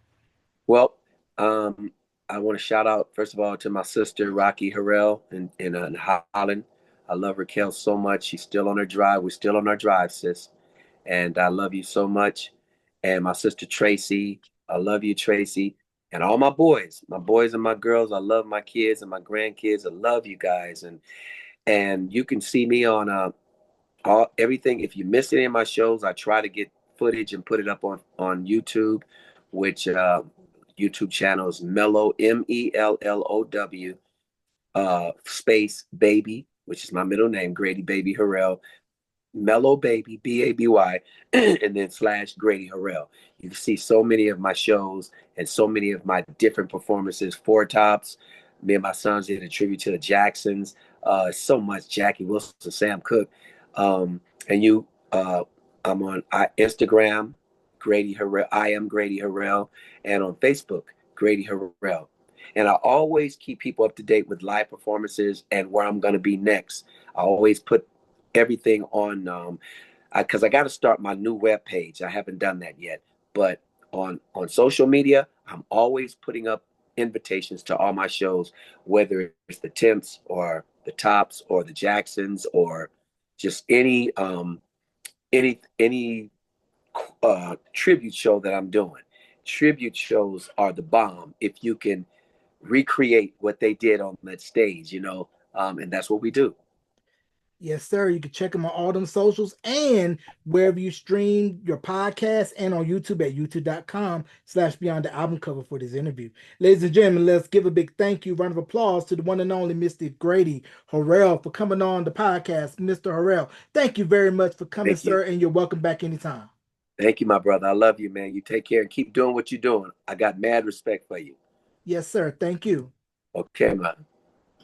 Well, um, I want to shout out first of all to my sister Rocky Harrell in Holland. I love Raquel so much. She's still on her drive. We're still on our drive, sis. And I love you so much. And my sister Tracy, I love you, Tracy. And all my boys and my girls. I love my kids and my grandkids. I love you guys. And you can see me on all everything. If you miss any of my shows, I try to get footage and put it up on YouTube, which YouTube channel is Mellow Mellow space baby, which is my middle name, Grady Baby Harrell. Mellow Baby, Baby, and then slash Grady Harrell. You can see so many of my shows and so many of my different performances. Four Tops, me and my sons did a tribute to the Jacksons. So much Jackie Wilson, Sam Cooke, and you. I'm on Instagram, Grady Harrell. I am Grady Harrell, and on Facebook, Grady Harrell. And I always keep people up to date with live performances and where I'm going to be next. I always put everything on because I got to start my new web page. I haven't done that yet, but on social media, I'm always putting up invitations to all my shows, whether it's the Temps or the Tops or the Jacksons or just any tribute show that I'm doing. Tribute shows are the bomb if you can recreate what they did on that stage, and that's what we do. Yes, sir. You can check them on all them socials and wherever you stream your podcast and on YouTube at youtube.com/slash beyond the album cover for this interview. Ladies and gentlemen, let's give a big thank you, round of applause to the one and only Mr. Grady Harrell for coming on the podcast. Mr. Harrell, thank you very much for coming, Thank you. sir, and you're welcome back anytime. Thank you, my brother. I love you, man. You take care and keep doing what you're doing. I got mad respect for you. Yes, sir. Thank you. Okay, man.